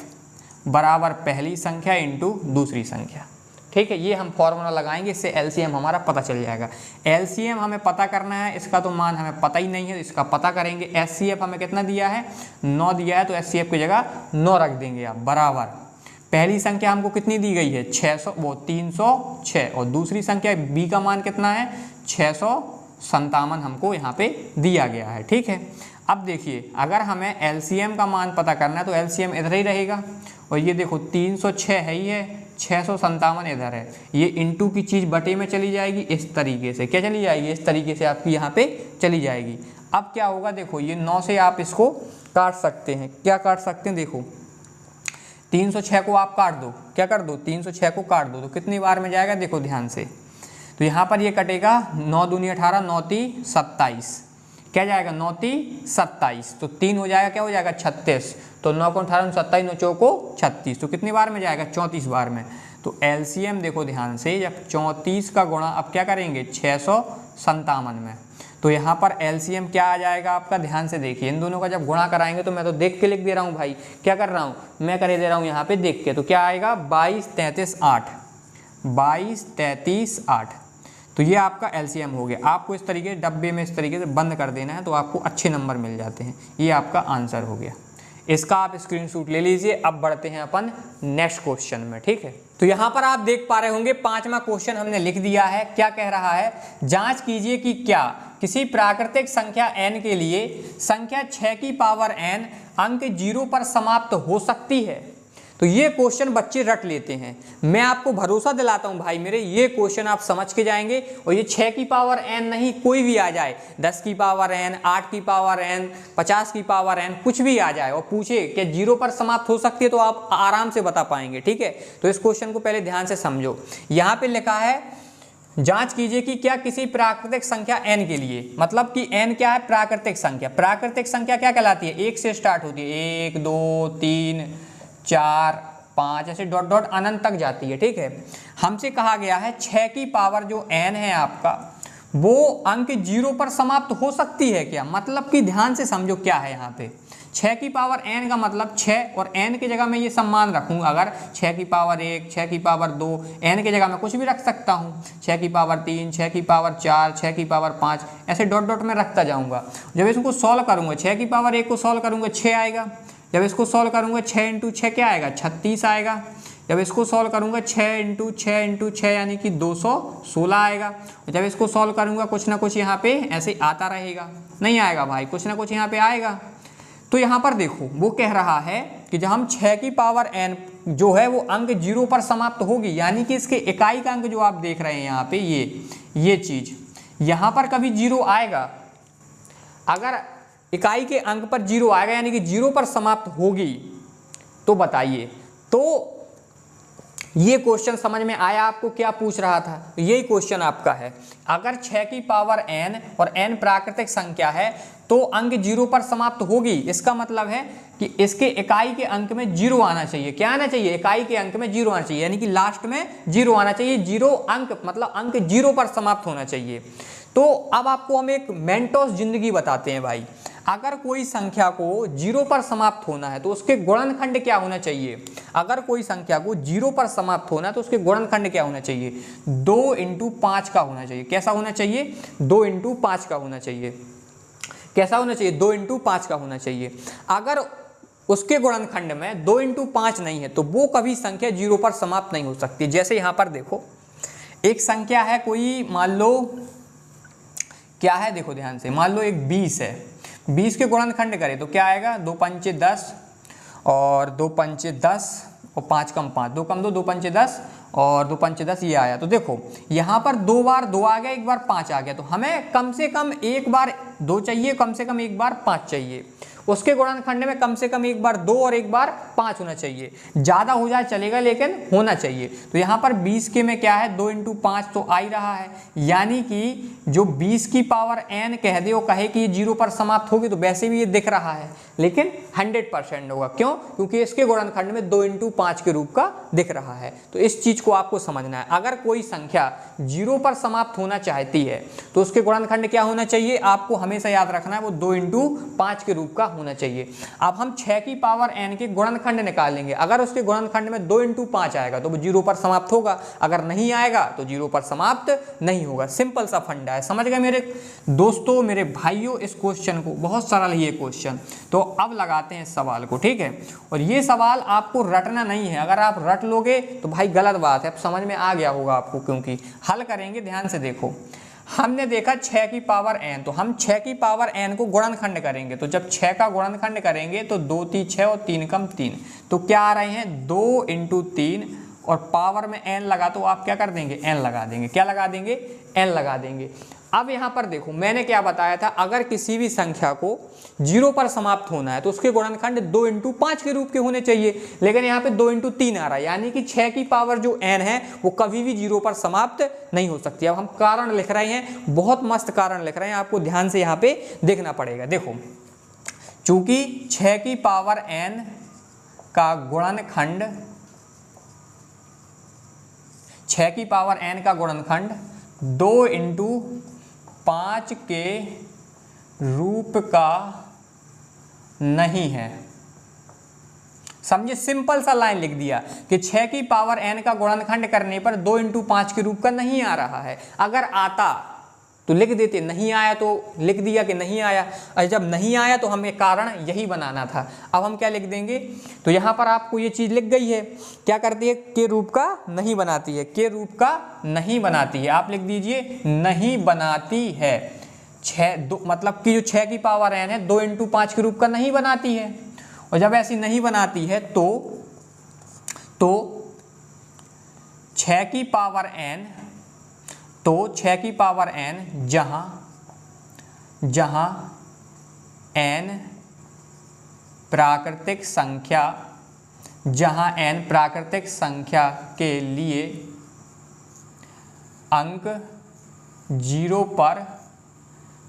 Speaker 1: बराबर पहली संख्या इंटू दूसरी संख्या। ठीक है, ये हम फॉर्मूला लगाएंगे, इससे LCM हमारा पता चल जाएगा। LCM हमें पता करना है, इसका तो मान हमें पता ही नहीं है, इसका पता करेंगे। HCF हमें कितना दिया है, 9 दिया है, तो HCF की जगह 9 रख देंगे आप बराबर। पहली संख्या हमको कितनी दी गई है, 306 और दूसरी संख्या B का मान कितना है, 657 हमको यहाँ पे दिया गया है। ठीक है, अब देखिए अगर हमें LCM का मान पता करना है तो LCM इधर ही रहेगा और ये देखो 306 है ही है, 657 इधर है। ये इंटू की चीज़ बटे में चली जाएगी इस तरीके से। क्या चली जाएगी, इस तरीके से आपकी यहाँ पे चली जाएगी। अब क्या होगा, देखो ये 9 से आप इसको काट सकते हैं। क्या काट सकते हैं, देखो 306 को आप काट दो, क्या कर दो, 306 को काट दो तो कितनी बार में जाएगा, देखो ध्यान से। तो यहाँ पर ये कटेगा 9 दूनी 18, 9 3 27, क्या जाएगा 9 3 27, तो 3 हो जाएगा, क्या हो जाएगा 36। तो 9 को 18 27, 9 चौको 36, तो कितनी बार में जाएगा, 34 बार में। तो LCM देखो ध्यान से, जब 34 का गुणा अब क्या करेंगे 657 में, तो यहाँ पर LCM क्या आ जाएगा आपका, ध्यान से देखिए। इन दोनों का जब गुणा कराएंगे तो मैं तो देख के लिख दे रहा हूँ भाई, क्या कर रहा हूँ मैं, कर दे रहा हूँ यहाँ पे देख के। तो क्या आएगा 22 33 8, 22 33 8। तो ये आपका LCM हो गया। आपको इस तरीके डब्बे में इस तरीके से बंद कर देना है तो आपको अच्छे नंबर मिल जाते हैं। ये आपका आंसर हो गया। इसका आप स्क्रीनशॉट ले लीजिए। अब बढ़ते हैं अपन नेक्स्ट क्वेश्चन में। ठीक है, तो यहाँ पर आप देख पा रहे होंगे 5वां क्वेश्चन हमने लिख दिया है। क्या कह रहा है, जांच कीजिए कि क्या किसी प्राकृतिक संख्या n के लिए संख्या 6 की पावर n अंक 0 पर समाप्त हो सकती है। तो ये क्वेश्चन बच्चे रट लेते हैं। मैं आपको भरोसा दिलाता हूं भाई मेरे, ये क्वेश्चन आप समझ के जाएंगे। और ये 6 की पावर n नहीं, कोई भी आ जाए, 10 की पावर n, 8 की पावर n, 50 की पावर n, कुछ भी आ जाए और पूछे कि 0 पर समाप्त हो सकती है, तो आप आराम से बता पाएंगे। ठीक है, तो इस क्वेश्चन को पहले ध्यान से समझो। यहाँ पे लिखा है जांच कीजिए कि क्या किसी प्राकृतिक संख्या n के लिए, मतलब कि n क्या है, प्राकृतिक संख्या। प्राकृतिक संख्या क्या कहलाती है, 1 से स्टार्ट होती है, 1 2 3 4 5 ऐसे डॉट डॉट अनंत तक जाती है। ठीक है, हमसे कहा गया है 6 की पावर जो n है आपका, वो अंक 0 पर समाप्त हो सकती है क्या। मतलब कि ध्यान से समझो क्या है यहाँ पे, 6 की पावर n का मतलब 6 और n की जगह मैं ये सम्मान रखूँगा। अगर 6 की पावर 1, 6 की पावर 2, n की जगह मैं कुछ भी रख सकता हूँ। 6 की पावर 3, 6 की पावर 4, 6 की पावर 5, ऐसे डॉट डॉट में रखता जाऊँगा। जब इसको सॉल्व करूँगा, 6 की पावर 1 को सॉल्व करूँगा 6 आएगा। जब इसको सॉल्व करूँगा 6 इंटू 6 क्या आएगा, 36 आएगा। जब इसको सॉल्व करूँगा 6 इंटू 6 इंटू 6 यानी कि 216 आएगा। और जब इसको सॉल्व करूँगा कुछ ना कुछ यहाँ पे ऐसे आता रहेगा, नहीं आएगा भाई, कुछ ना कुछ यहाँ पे आएगा। तो यहाँ पर देखो वो कह रहा है कि जब हम 6 की पावर n जो है वो अंक 0 पर समाप्त होगी, यानी कि इसके इकाई का अंक जो आप देख रहे हैं यहाँ पे ये चीज़ यहाँ पर कभी 0 आएगा। अगर इकाई के अंक पर 0 आएगा यानी कि 0 पर समाप्त होगी, तो बताइए। तो ये क्वेश्चन समझ में आया आपको? क्या पूछ रहा था? यही क्वेश्चन आपका है। अगर 6 की पावर n और n प्राकृतिक संख्या है तो अंक 0 पर समाप्त होगी। इसका मतलब है कि इसके इकाई के अंक में 0 आना चाहिए। क्या आना चाहिए? इकाई के अंक में 0 आना चाहिए, यानी कि लास्ट में 0 आना चाहिए। 0 अंक मतलब अंक 0 पर समाप्त होना चाहिए। तो अब आपको हम एक मेंटोस जिंदगी बताते हैं भाई। अगर कोई संख्या को 0 पर समाप्त होना है तो उसके गुणनखंड क्या होना चाहिए? अगर कोई संख्या को 0 पर समाप्त होना है तो उसके गुणनखंड क्या होना चाहिए? 2 × 5 का होना चाहिए। कैसा होना चाहिए? 2 × 5 का होना चाहिए। कैसा होना चाहिए? 2 × 5 का होना चाहिए। अगर उसके गुणनखंड में 2 × 5 नहीं है तो वो कभी संख्या 0 पर समाप्त नहीं हो सकती। जैसे यहां पर देखो, एक संख्या है कोई, मान लो क्या है, देखो ध्यान से, मान लो एक 20 है। 20 के गुणनखंड करें तो क्या आएगा? 2 × 5 = 10 और 2 × 5 = 10 और 5 × 5 2 × 2 2 × 5 = 10 और 2 × 5 = 10 ये आया। तो देखो यहाँ पर 2 बार 2 आ गया, 1 बार 5 आ गया, तो हमें कम से कम 1 बार 2 चाहिए, कम से कम 1 बार 5 चाहिए। उसके गुणनखंड में कम से कम 1 बार 2 और 1 बार 5 होना चाहिए। ज़्यादा हो जाए चलेगा लेकिन होना चाहिए। तो यहाँ पर 20 के में क्या है? 2 × 5 तो आ ही रहा है, यानी कि जो 20 की पावर n कह दे वो कहे कि ये 0 पर समाप्त होगी तो वैसे भी ये दिख रहा है, लेकिन 100% होगा। क्यों? क्योंकि इसके गुणनखंड में 2 × 5 के रूप का दिख रहा है। तो इस चीज को आपको समझना है। अगर कोई संख्या 0 पर समाप्त होना चाहती है तो उसके गुणनखंड क्या होना चाहिए? आपको हमेशा याद रखना है, वो 2 × 5 के रूप का होना चाहिए। अब हम 6 की पावर n के गुणनखंड निकालेंगे। अगर उसके गुणनखंड में 2 × 5 आएगा तो वो 0 पर समाप्त होगा, अगर नहीं आएगा तो 0 पर समाप्त नहीं होगा। सिंपल सा फंडा है। समझ गए मेरे दोस्तों, मेरे भाइयों इस क्वेश्चन को? बहुत सरल है ये क्वेश्चन। तो अब लगाते हैं इस सवाल को, ठीक है। और ये सवाल आपको रटना नहीं है, अगर आप रट लोगे तो भाई गलत बात है। अब समझ में आ गया होगा आपको, क्योंकि हल करेंगे। ध्यान से देखो, हमने देखा 6 की पावर n, तो हम 6 की पावर n को गुणनखंड करेंगे। तो जब 6 का गुणनखंड करेंगे तो 2 × 6 और 3 × 3, तो क्या आ रहे हैं? 2 × 3 और पावर में n लगा तो आप क्या कर देंगे? n लगा देंगे। क्या लगा देंगे? n लगा देंगे। अब यहाँ पर देखो, मैंने क्या बताया था? अगर किसी भी संख्या को 0 पर समाप्त होना है तो उसके गुणनखंड 2 × 5 के रूप के होने चाहिए, लेकिन यहाँ पे 2 × 3 आ रहा है, यानी कि 6 की पावर जो n है वो कभी भी 0 पर समाप्त नहीं हो सकती। अब हम कारण लिख रहे हैं, बहुत मस्त कारण लिख रहे हैं, आपको ध्यान से यहाँ पे देखना पड़ेगा। देखो, चूंकि 6 की पावर n का गुणनखंड 6 की पावर n का गुणनखंड 2 × 5 के रूप का नहीं है। समझे? सिंपल सा लाइन लिख दिया कि 6 की पावर n का गुणनखंड करने पर 2 × 5 के रूप का नहीं आ रहा है। अगर आता तो लिख देते, नहीं आया तो लिख दिया कि नहीं आया। और जब नहीं आया तो हमें कारण यही बनाना था। अब हम क्या लिख देंगे? तो यहाँ पर आपको ये चीज़ लिख गई है, क्या करती है? के रूप का नहीं बनाती है, के रूप का नहीं बनाती है। आप लिख दीजिए नहीं बनाती है। 6 मतलब कि जो 6 की पावर n है 2 × 5 के रूप का नहीं बनाती है। और जब ऐसी नहीं बनाती है तो 6 की पावर n, तो 6 की पावर n जहां n प्राकृतिक संख्या के लिए अंक 0 पर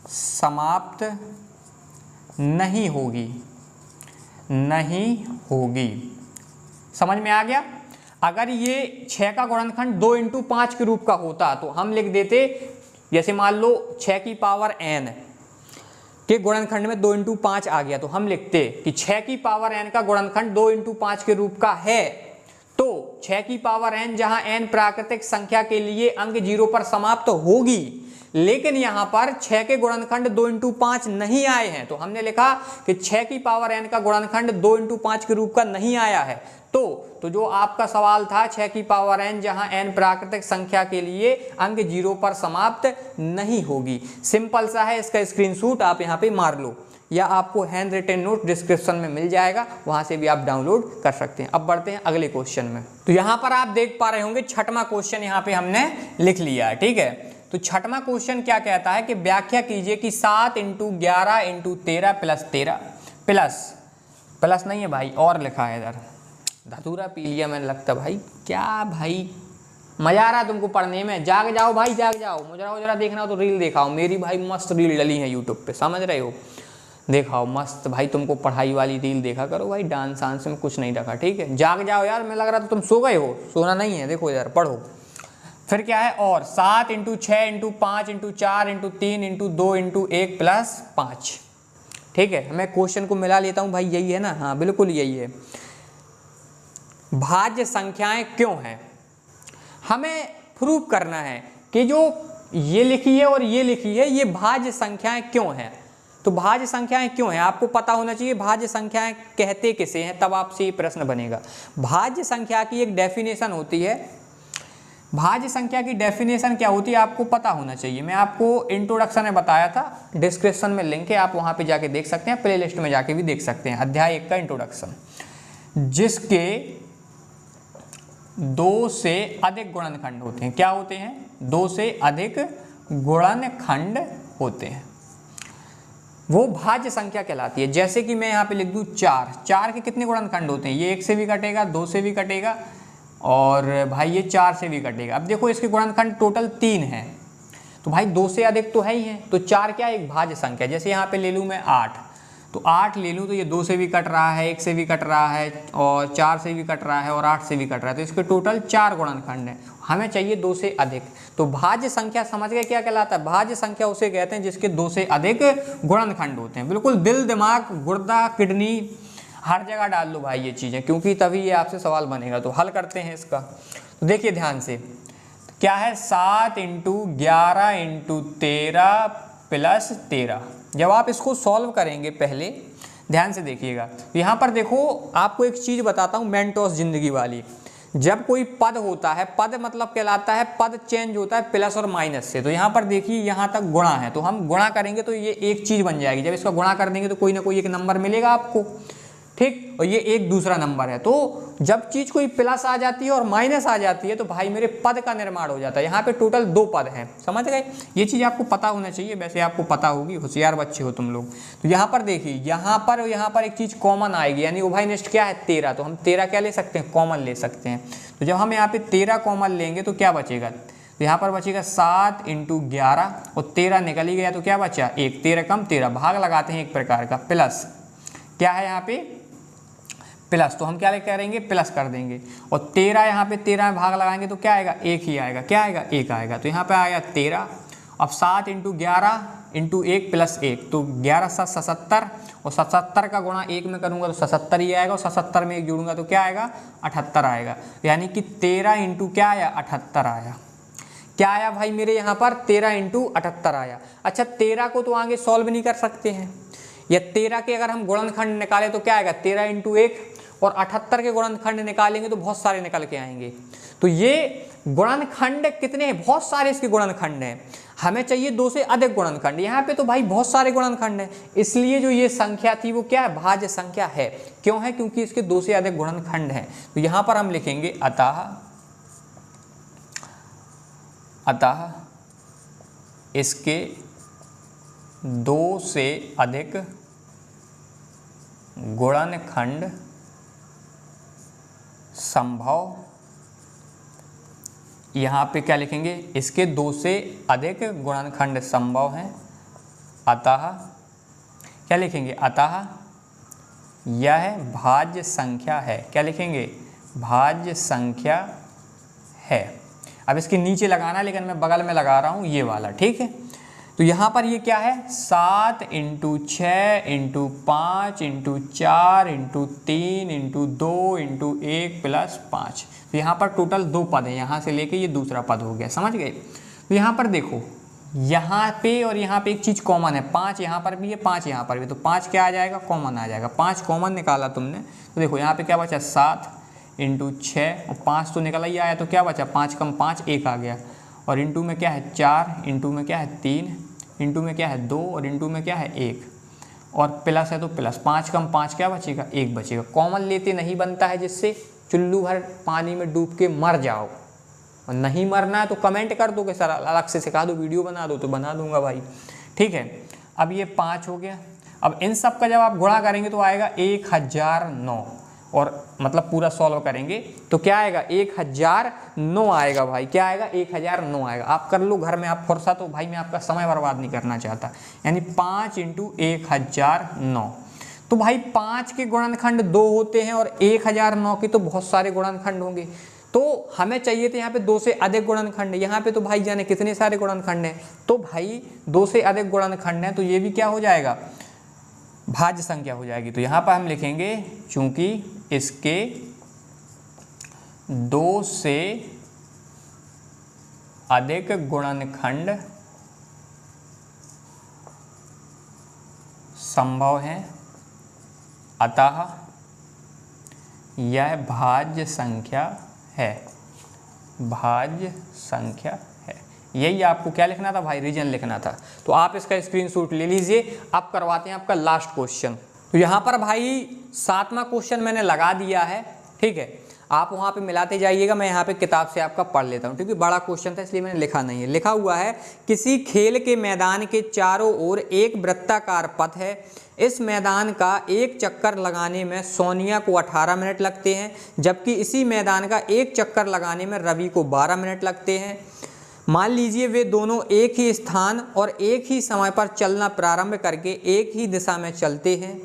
Speaker 1: समाप्त नहीं होगी। समझ में आ गया? अगर ये 6 का गुणनखंड 2 × 5 के रूप का होता तो हम लिख देते, जैसे मान लो 6 की पावर n के गुणनखंड में 2 × 5 आ गया, तो हम लिखते कि 6 की पावर n का गुणनखंड 2 × 5 के रूप का है। तो 6 की पावर n जहां n प्राकृतिक संख्या के लिए अंक 0 पर समाप्त होगी, लेकिन यहाँ पर 6 के गुणनखंड 2 × 5 नहीं आए हैं, तो हमने लिखा कि 6 की पावर n का गुणनखंड 2 × 5 के रूप का नहीं आया है। तो जो आपका सवाल था 6 की पावर n जहां n प्राकृतिक संख्या के लिए अंक 0 पर समाप्त नहीं होगी। सिंपल सा है, इसका स्क्रीनशॉट आप यहाँ पे मार लो, या आपको हैंड रिटन नोट डिस्क्रिप्शन में मिल जाएगा, वहां से भी आप डाउनलोड कर सकते हैं। अब बढ़ते हैं अगले क्वेश्चन में। तो यहाँ पर आप देख पा रहे होंगे 6वां क्वेश्चन यहाँ पे हमने लिख लिया है, ठीक है। तो 6वां क्वेश्चन क्या कहता है कि व्याख्या कीजिए कि 7 × 11 × 13 + 13 प्लस नहीं है भाई, और लिखा है इधर, धतूरा पी लिया मैंने, लगता भाई क्या भाई मजा आ रहा है तुमको पढ़ने में। जाग जाओ भाई, जाग जाओ। मुजरा उजरा देखना हो तो रील दिखाओ, मेरी भाई मस्त रील डली है यूट्यूब पे, समझ रहे हो, दिखाओ मस्त भाई। तुमको पढ़ाई वाली रील देखा करो भाई, डांस आंस में कुछ नहीं रखा, ठीक है। जाग जाओ यार, मैं लग रहा था तुम सो गए हो, सोना नहीं है, देखो यार पढ़ो। फिर क्या है, और 7 × 6 × 5 × 4 × 3 × 2 × 1 + 5, ठीक है। मैं क्वेश्चन को मिला लेता हूँ भाई, यही है ना, हाँ बिल्कुल यही है। भाज्य संख्याएं क्यों हैं, हमें प्रूव करना है कि जो ये लिखी है और ये लिखी है ये भाज्य संख्याएं क्यों हैं। तो भाज्य संख्याएं क्यों हैं आपको पता होना चाहिए, भाज्य संख्याएं कहते किसे हैं, तब आपसे ये प्रश्न बनेगा। भाज्य संख्या की एक डेफिनेशन होती है, भाज्य संख्या की डेफिनेशन क्या होती है आपको पता होना चाहिए। मैं आपको इंट्रोडक्शन में बताया था, डिस्क्रिप्शन में लिंक है, आप वहां पे जाके देख सकते हैं, प्लेलिस्ट में जाके भी देख सकते हैं। अध्याय 1 का इंट्रोडक्शन, जिसके 2 से अधिक गुणनखंड होते हैं। क्या होते हैं, 2 से अधिक गुणनखंड होते हैं, वो भाज्य संख्या कहलाती है। जैसे कि मैं यहाँ पे लिख दूँ 4 के कितने गुणनखंड होते हैं, ये 1 से भी कटेगा, 2 से भी कटेगा, और भाई ये 4 से भी कटेगा। अब देखो इसके गुणनखंड टोटल 3 हैं, तो भाई 2 से अधिक तो है ही है, तो 4 क्या एक भाज्य संख्या। जैसे यहाँ पे ले लूँ मैं 8, तो 8 ले लूँ तो ये 2 से भी कट रहा है, 1 से भी कट रहा है, और 4 से भी कट रहा है, और 8 से भी कट रहा है, तो इसके टोटल 4 गुणनखंड हैं। हमें चाहिए 2 से अधिक, तो भाज्य संख्या समझ गए क्या कहलाता है। भाज्य संख्या उसे कहते हैं जिसके 2 से अधिक गुणनखंड होते हैं। बिल्कुल दिल दिमाग गुर्दा किडनी हर जगह डाल लो भाई ये चीज़ें, क्योंकि तभी ये आपसे सवाल बनेगा। तो हल करते हैं इसका, तो देखिए ध्यान से क्या है, 7 × 11 × 13 + 13। जब आप इसको सॉल्व करेंगे, पहले ध्यान से देखिएगा, यहाँ पर देखो आपको एक चीज़ बताता हूँ मेंटोस जिंदगी वाली। जब कोई पद होता है, पद मतलब कहलाता है, पद चेंज होता है प्लस और माइनस से। तो यहाँ पर देखिए यहाँ तक गुणा है, तो हम गुणा करेंगे तो ये एक चीज़ बन जाएगी। जब इसका गुणा कर देंगे तो कोई ना कोई एक नंबर मिलेगा आपको, ठीक, और ये एक दूसरा नंबर है। तो जब चीज कोई प्लस आ जाती है और माइनस आ जाती है तो भाई मेरे पद का निर्माण हो जाता है। यहाँ पे टोटल 2 पद हैं, समझ गए। ये चीज आपको पता होना चाहिए, वैसे आपको पता होगी, होशियार बच्चे हो तुम लोग। तो यहाँ पर देखिए, यहाँ पर एक चीज कॉमन आएगी, यानी उभयनिष्ठ क्या है 13, तो हम 13 क्या ले सकते हैं, कॉमन ले सकते हैं। तो जब हम यहाँ पे 13 कॉमन लेंगे तो क्या बचेगा, तो यहाँ पर बचेगा 7 × 11, और 13 निकल ही गया तो क्या बचा 1, 13 कम 13, भाग लगाते हैं एक प्रकार का, प्लस क्या है यहाँ पे प्लस, तो हम क्या करेंगे प्लस कर देंगे, और 13 यहाँ पे 13 में भाग लगाएंगे तो क्या आएगा 1 ही आएगा, क्या आएगा 1 आएगा। तो यहाँ पे आएगा 13। अब 7 × 11 × 1 + 1, तो 11 × 7 = 77, और 77 का गुणा 1 में करूँगा तो 77 ही आएगा, और 77 में 1 जोड़ूंगा तो क्या आएगा 78 आएगा। यानी कि 13 × क्या आया 78 आया। क्या आया भाई मेरे यहाँ पर 13 × 78 आया। अच्छा 13 को तो आगे सॉल्व नहीं कर सकते हैं, या 13 के अगर हम गुणनखंड निकालें तो क्या आएगा 13 × 1, और 78 के गुणनखंड निकालेंगे तो बहुत सारे निकल के आएंगे। तो ये गुणनखंड कितने हैं, बहुत सारे इसके गुणनखंड हैं। हमें चाहिए 2 से अधिक गुणनखंड, यहाँ पे तो भाई बहुत सारे गुणनखंड हैं, इसलिए जो ये संख्या थी वो क्या है भाज्य संख्या है। क्यों है, क्योंकि इसके 2 से अधिक गुणनखंड हैं। तो यहाँ पर हम लिखेंगे अतः इसके 2 से अधिक गुणनखंड संभव। यहाँ पे क्या लिखेंगे, इसके 2 से अधिक गुणनखंड संभव हैं। अतः क्या लिखेंगे, अतः यह भाज्य संख्या है। क्या लिखेंगे, भाज्य संख्या है। अब इसके नीचे लगाना, लेकिन मैं बगल में लगा रहा हूँ ये वाला, ठीक है। तो यहाँ पर ये क्या है 7 × 6 × 5 × 4 × 3 × 2 × 1 + 5। तो यहाँ पर टोटल 2 पद हैं, यहाँ से लेके ये दूसरा पद हो गया, समझ गए। तो यहाँ पर देखो, यहाँ पे और यहाँ पे एक चीज़ कॉमन है, 5 यहाँ पर भी है, 5 यहाँ पर भी, तो 5 क्या आ जाएगा कॉमन आ जाएगा। 5 कॉमन निकाला तुमने, तो देखो यहाँ पे क्या बचा 7 × 6, और 5 तो निकल ही आया, तो क्या बचा 5 कम 5 1 आ गया, और इंटू में क्या है 4, इंटू में क्या है 3, इंटू में क्या है 2, और इंटू में क्या है 1, और प्लस है तो प्लस। 5 कम 5 क्या बचेगा 1 बचेगा। कॉमन लेते नहीं बनता है, जिससे चुल्लू भर पानी में डूब के मर जाओ, और नहीं मरना है तो कमेंट कर दो कि सर अलग से सिखा दो, वीडियो बना दो, तो बना दूंगा भाई, ठीक है। अब ये 5 हो गया। अब इन सब का जब आप गुणा करेंगे तो आएगा 1009, और मतलब पूरा सॉल्व करेंगे तो क्या आएगा 1009 आएगा भाई। क्या आएगा 1009 आएगा। आप कर लो घर में, आप फुर्सत हो भाई, मैं आपका समय बर्बाद नहीं करना चाहता। यानी 5 × 1009। तो भाई 5 के गुणनखंड 2 होते हैं और 1009 के तो बहुत सारे गुणनखंड होंगे। तो हमें चाहिए थे यहाँ पे 2 से अधिक गुणनखंड। यहाँ पे तो भाई जाने कितने सारे गुणनखंड हैं, तो भाई 2 से अधिक गुणनखंड हैं तो ये भी क्या हो जाएगा, भाज्य संख्या हो जाएगी। तो यहाँ पर हम लिखेंगे चूंकि इसके 2 से अधिक गुणनखंड संभव हैं, अतः यह भाज्य संख्या है। भाज्य संख्या है, यही आपको क्या लिखना था भाई, रीजन लिखना था। तो आप इसका स्क्रीनशॉट ले लीजिए। अब करवाते हैं आपका लास्ट क्वेश्चन। तो यहाँ पर भाई 7वां क्वेश्चन मैंने लगा दिया है, ठीक है, आप वहाँ पे मिलाते जाइएगा। मैं यहाँ पे किताब से आपका पढ़ लेता हूँ क्योंकि बड़ा क्वेश्चन था इसलिए मैंने लिखा नहीं है। लिखा हुआ है किसी खेल के मैदान के चारों ओर एक वृत्ताकार पथ है। इस मैदान का एक चक्कर लगाने में सोनिया को 18 मिनट लगते हैं, जबकि इसी मैदान का एक चक्कर लगाने में रवि को 12 मिनट लगते हैं। मान लीजिए वे दोनों एक ही स्थान और एक ही समय पर चलना प्रारंभ करके एक ही दिशा में चलते हैं।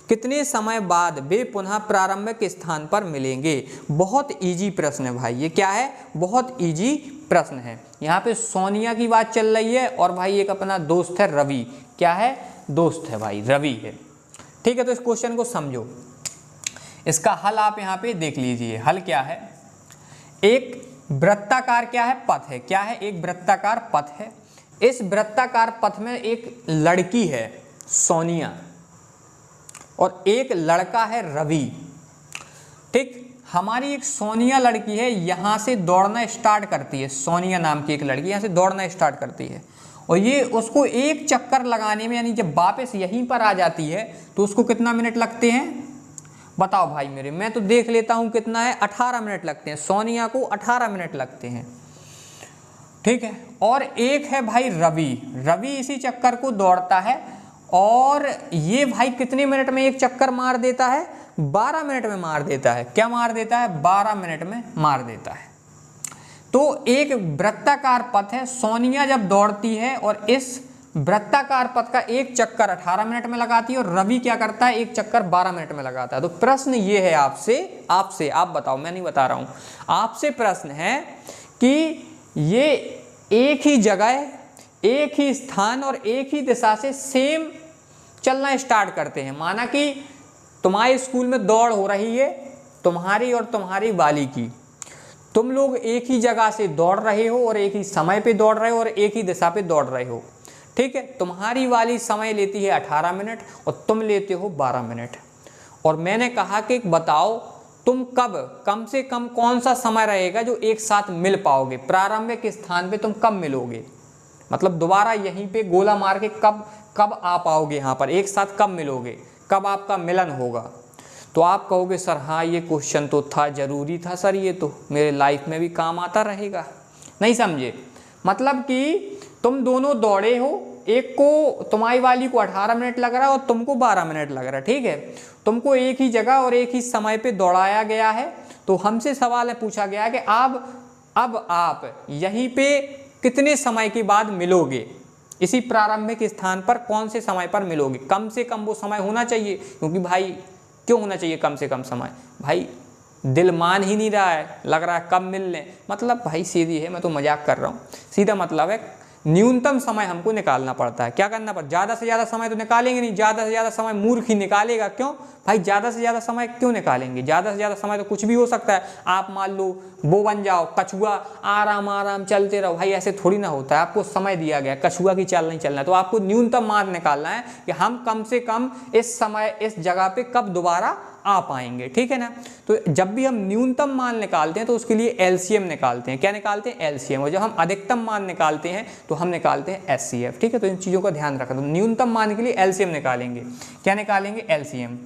Speaker 1: कितने समय बाद वे पुनः प्रारंभिक स्थान पर मिलेंगे। बहुत इजी प्रश्न है भाई, ये क्या है, बहुत इजी प्रश्न है। यहाँ पे सोनिया की बात चल रही है और भाई एक अपना दोस्त है रवि। क्या है, दोस्त है भाई, रवि है, ठीक है। तो इस क्वेश्चन को समझो, इसका हल आप यहाँ पे देख लीजिए। हल क्या है, एक वृत्ताकार क्या है, पथ है। क्या है, एक वृत्ताकार पथ है। इस वृत्ताकार पथ में एक लड़की है सोनिया और एक लड़का है रवि, ठीक। हमारी एक सोनिया लड़की है, यहाँ से दौड़ना स्टार्ट करती है। सोनिया नाम की एक लड़की यहाँ से दौड़ना स्टार्ट करती है और ये उसको एक चक्कर लगाने में, यानी जब वापस यहीं पर आ जाती है तो उसको कितना मिनट लगते हैं बताओ भाई मेरे। मैं तो देख लेता हूँ कितना है, 18 मिनट लगते हैं। सोनिया को 18 मिनट लगते हैं, ठीक है। और एक है भाई रवि, रवि इसी चक्कर को दौड़ता है और ये भाई कितने मिनट में एक चक्कर मार देता है, 12 मिनट में मार देता है। क्या मार देता है, 12 मिनट में मार देता है। तो एक वृत्ताकार पथ है, सोनिया जब दौड़ती है और इस वृत्ताकार पथ का एक चक्कर 18 मिनट में लगाती है और रवि क्या करता है, एक चक्कर 12 मिनट में लगाता है। तो प्रश्न ये है आपसे आप बताओ, मैं नहीं बता रहा हूं, आपसे प्रश्न है कि ये एक ही जगह, एक ही स्थान और एक ही दिशा से सेम चलना स्टार्ट करते हैं। माना कि तुम्हारे स्कूल में दौड़ हो रही है, तुम्हारी और तुम्हारी वाली की, तुम लोग एक ही जगह से दौड़ रहे हो और एक ही समय पे दौड़ रहे हो और एक ही दिशा पे दौड़ रहे हो, ठीक है। तुम्हारी वाली समय लेती है 18 मिनट और तुम लेते हो 12 मिनट। और मैंने कहा कि बताओ तुम कब, कम से कम कौन सा समय रहेगा जो एक साथ मिल पाओगे, प्रारंभिक स्थान पे तुम कब मिलोगे, मतलब दोबारा यहीं पे गोला मार के कब आ पाओगे, यहाँ पर एक साथ कब मिलोगे, कब आपका मिलन होगा। तो आप कहोगे सर हाँ ये क्वेश्चन तो था, जरूरी था सर, ये तो मेरे लाइफ में भी काम आता रहेगा। नहीं समझे, मतलब कि तुम दोनों दौड़े हो, एक को, तुम्हारी वाली को 18 मिनट लग रहा है और तुमको 12 मिनट लग रहा है, ठीक है। तुमको एक ही जगह और एक ही समय पे दौड़ाया गया है। तो हमसे सवाल है, पूछा गया कि अब आप यहीं पे कितने समय के बाद मिलोगे, इसी प्रारंभिक स्थान पर कौन से समय पर मिलोगे। कम से कम वो समय होना चाहिए, क्योंकि भाई क्यों होना चाहिए कम से कम समय, भाई दिल मान ही नहीं रहा है, लग रहा है कब मिल लें। मतलब भाई सीधी है, मैं तो मजाक कर रहा हूँ, सीधा मतलब है न्यूनतम समय हमको निकालना पड़ता है। क्या करना पड़ता है, ज़्यादा से ज़्यादा समय तो निकालेंगे नहीं, ज़्यादा से ज़्यादा समय मूर्ख ही निकालेगा। क्यों भाई, ज़्यादा से ज़्यादा समय क्यों निकालेंगे, ज़्यादा से ज़्यादा समय तो कुछ भी हो सकता है। आप मान लो वो बन जाओ कछुआ, आराम आराम चलते रहो, भाई ऐसे थोड़ी ना होता है। आपको समय दिया गया, कछुआ की चाल नहीं चलना है, तो आपको न्यूनतम मार्ग निकालना है कि हम कम से कम इस समय इस जगह पे कब दोबारा आ पाएंगे, ठीक है ना। तो जब भी हम न्यूनतम मान निकालते हैं तो उसके लिए एलसीएम निकालते हैं। क्या निकालते हैं, एलसीएम। और जब हम अधिकतम मान निकालते हैं तो हम निकालते हैं एचसीएफ, ठीक है। तो इन चीज़ों का ध्यान रखना। तो न्यूनतम मान के लिए एलसीएम निकालेंगे। क्या निकालेंगे, एलसीएम।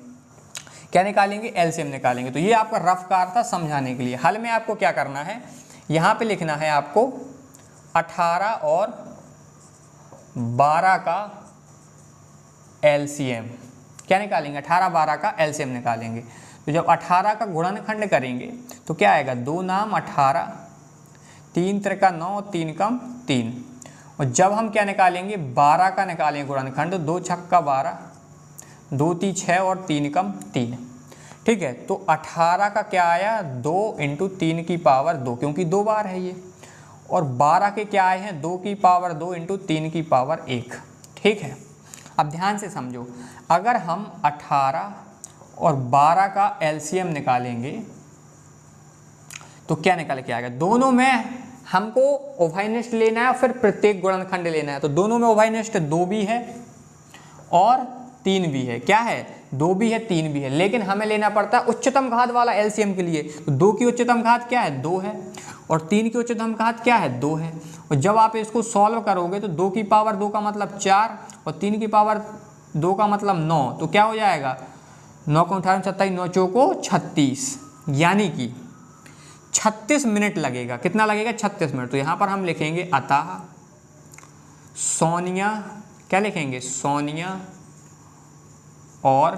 Speaker 1: क्या निकालेंगे, एलसीएम निकालेंगे। तो ये आपका रफ कार था समझाने के लिए। हल में आपको क्या करना है, यहाँ पे लिखना है आपको 18 और 12 का एलसीएम। क्या निकालेंगे, 18 12 का एलसीएम निकालेंगे। तो जब 18 का गुणनखंड करेंगे तो क्या आएगा, 2 नाम 18, 3 त्रिका 9, 3 कम 3। और जब हम क्या निकालेंगे, 12 का निकालेंगे गुणनखंड, 2 छक्का 12, 2 ती 6 और 3 कम 3। ठीक है, तो 18 का क्या आया, 2 × 3 की पावर 2, क्योंकि 2 बार है ये। और 12 के क्या आए हैं, 2 की पावर 2 × 3 की पावर 1। ठीक है, अब ध्यान से समझो, अगर हम 18 और 12 का एलसीएम निकालेंगे तो क्या निकल के आएगा, दोनों में हमको उभयनिष्ठ लेना है और फिर प्रत्येक गुणनखंड लेना है। तो दोनों में उभयनिष्ठ 2 भी है और 3 भी है। क्या है, 2 भी है 3 भी है, लेकिन हमें लेना पड़ता है उच्चतम घात वाला एलसीएम के लिए। तो 2 की उच्चतम घात क्या है, 2 है, और 3 की उच्चतम घात क्या है, 2 है। और जब आप इसको सॉल्व करोगे तो 2 की पावर 2 का मतलब 4 और 3 की पावर 2 का मतलब 9। तो क्या हो जाएगा, 9 को 18 27, 9 चौको 36, यानी कि 36 मिनट लगेगा। कितना लगेगा, 36 मिनट। तो यहाँ पर हम लिखेंगे अतः सोनिया, क्या लिखेंगे, सोनिया और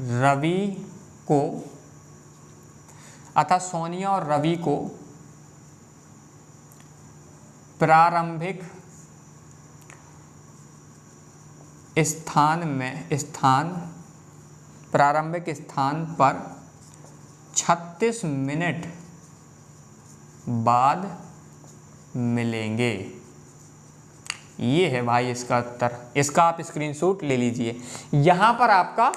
Speaker 1: रवि को, अतः सोनिया और रवि को प्रारंभिक स्थान पर 36 मिनट बाद मिलेंगे। ये है भाई इसका उत्तर, इसका आप स्क्रीनशॉट ले लीजिए। यहाँ पर आपका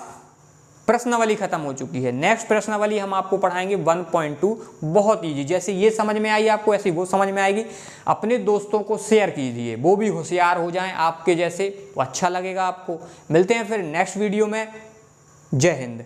Speaker 1: प्रश्नावली खत्म हो चुकी है। नेक्स्ट प्रश्नावली हम आपको पढ़ाएंगे 1.2, बहुत इजी। जैसे ये समझ में आई आपको, ऐसी वो समझ में आएगी। अपने दोस्तों को शेयर कीजिए, वो भी होशियार हो जाएं आपके जैसे, तो अच्छा लगेगा आपको। मिलते हैं फिर नेक्स्ट वीडियो में। जय हिंद।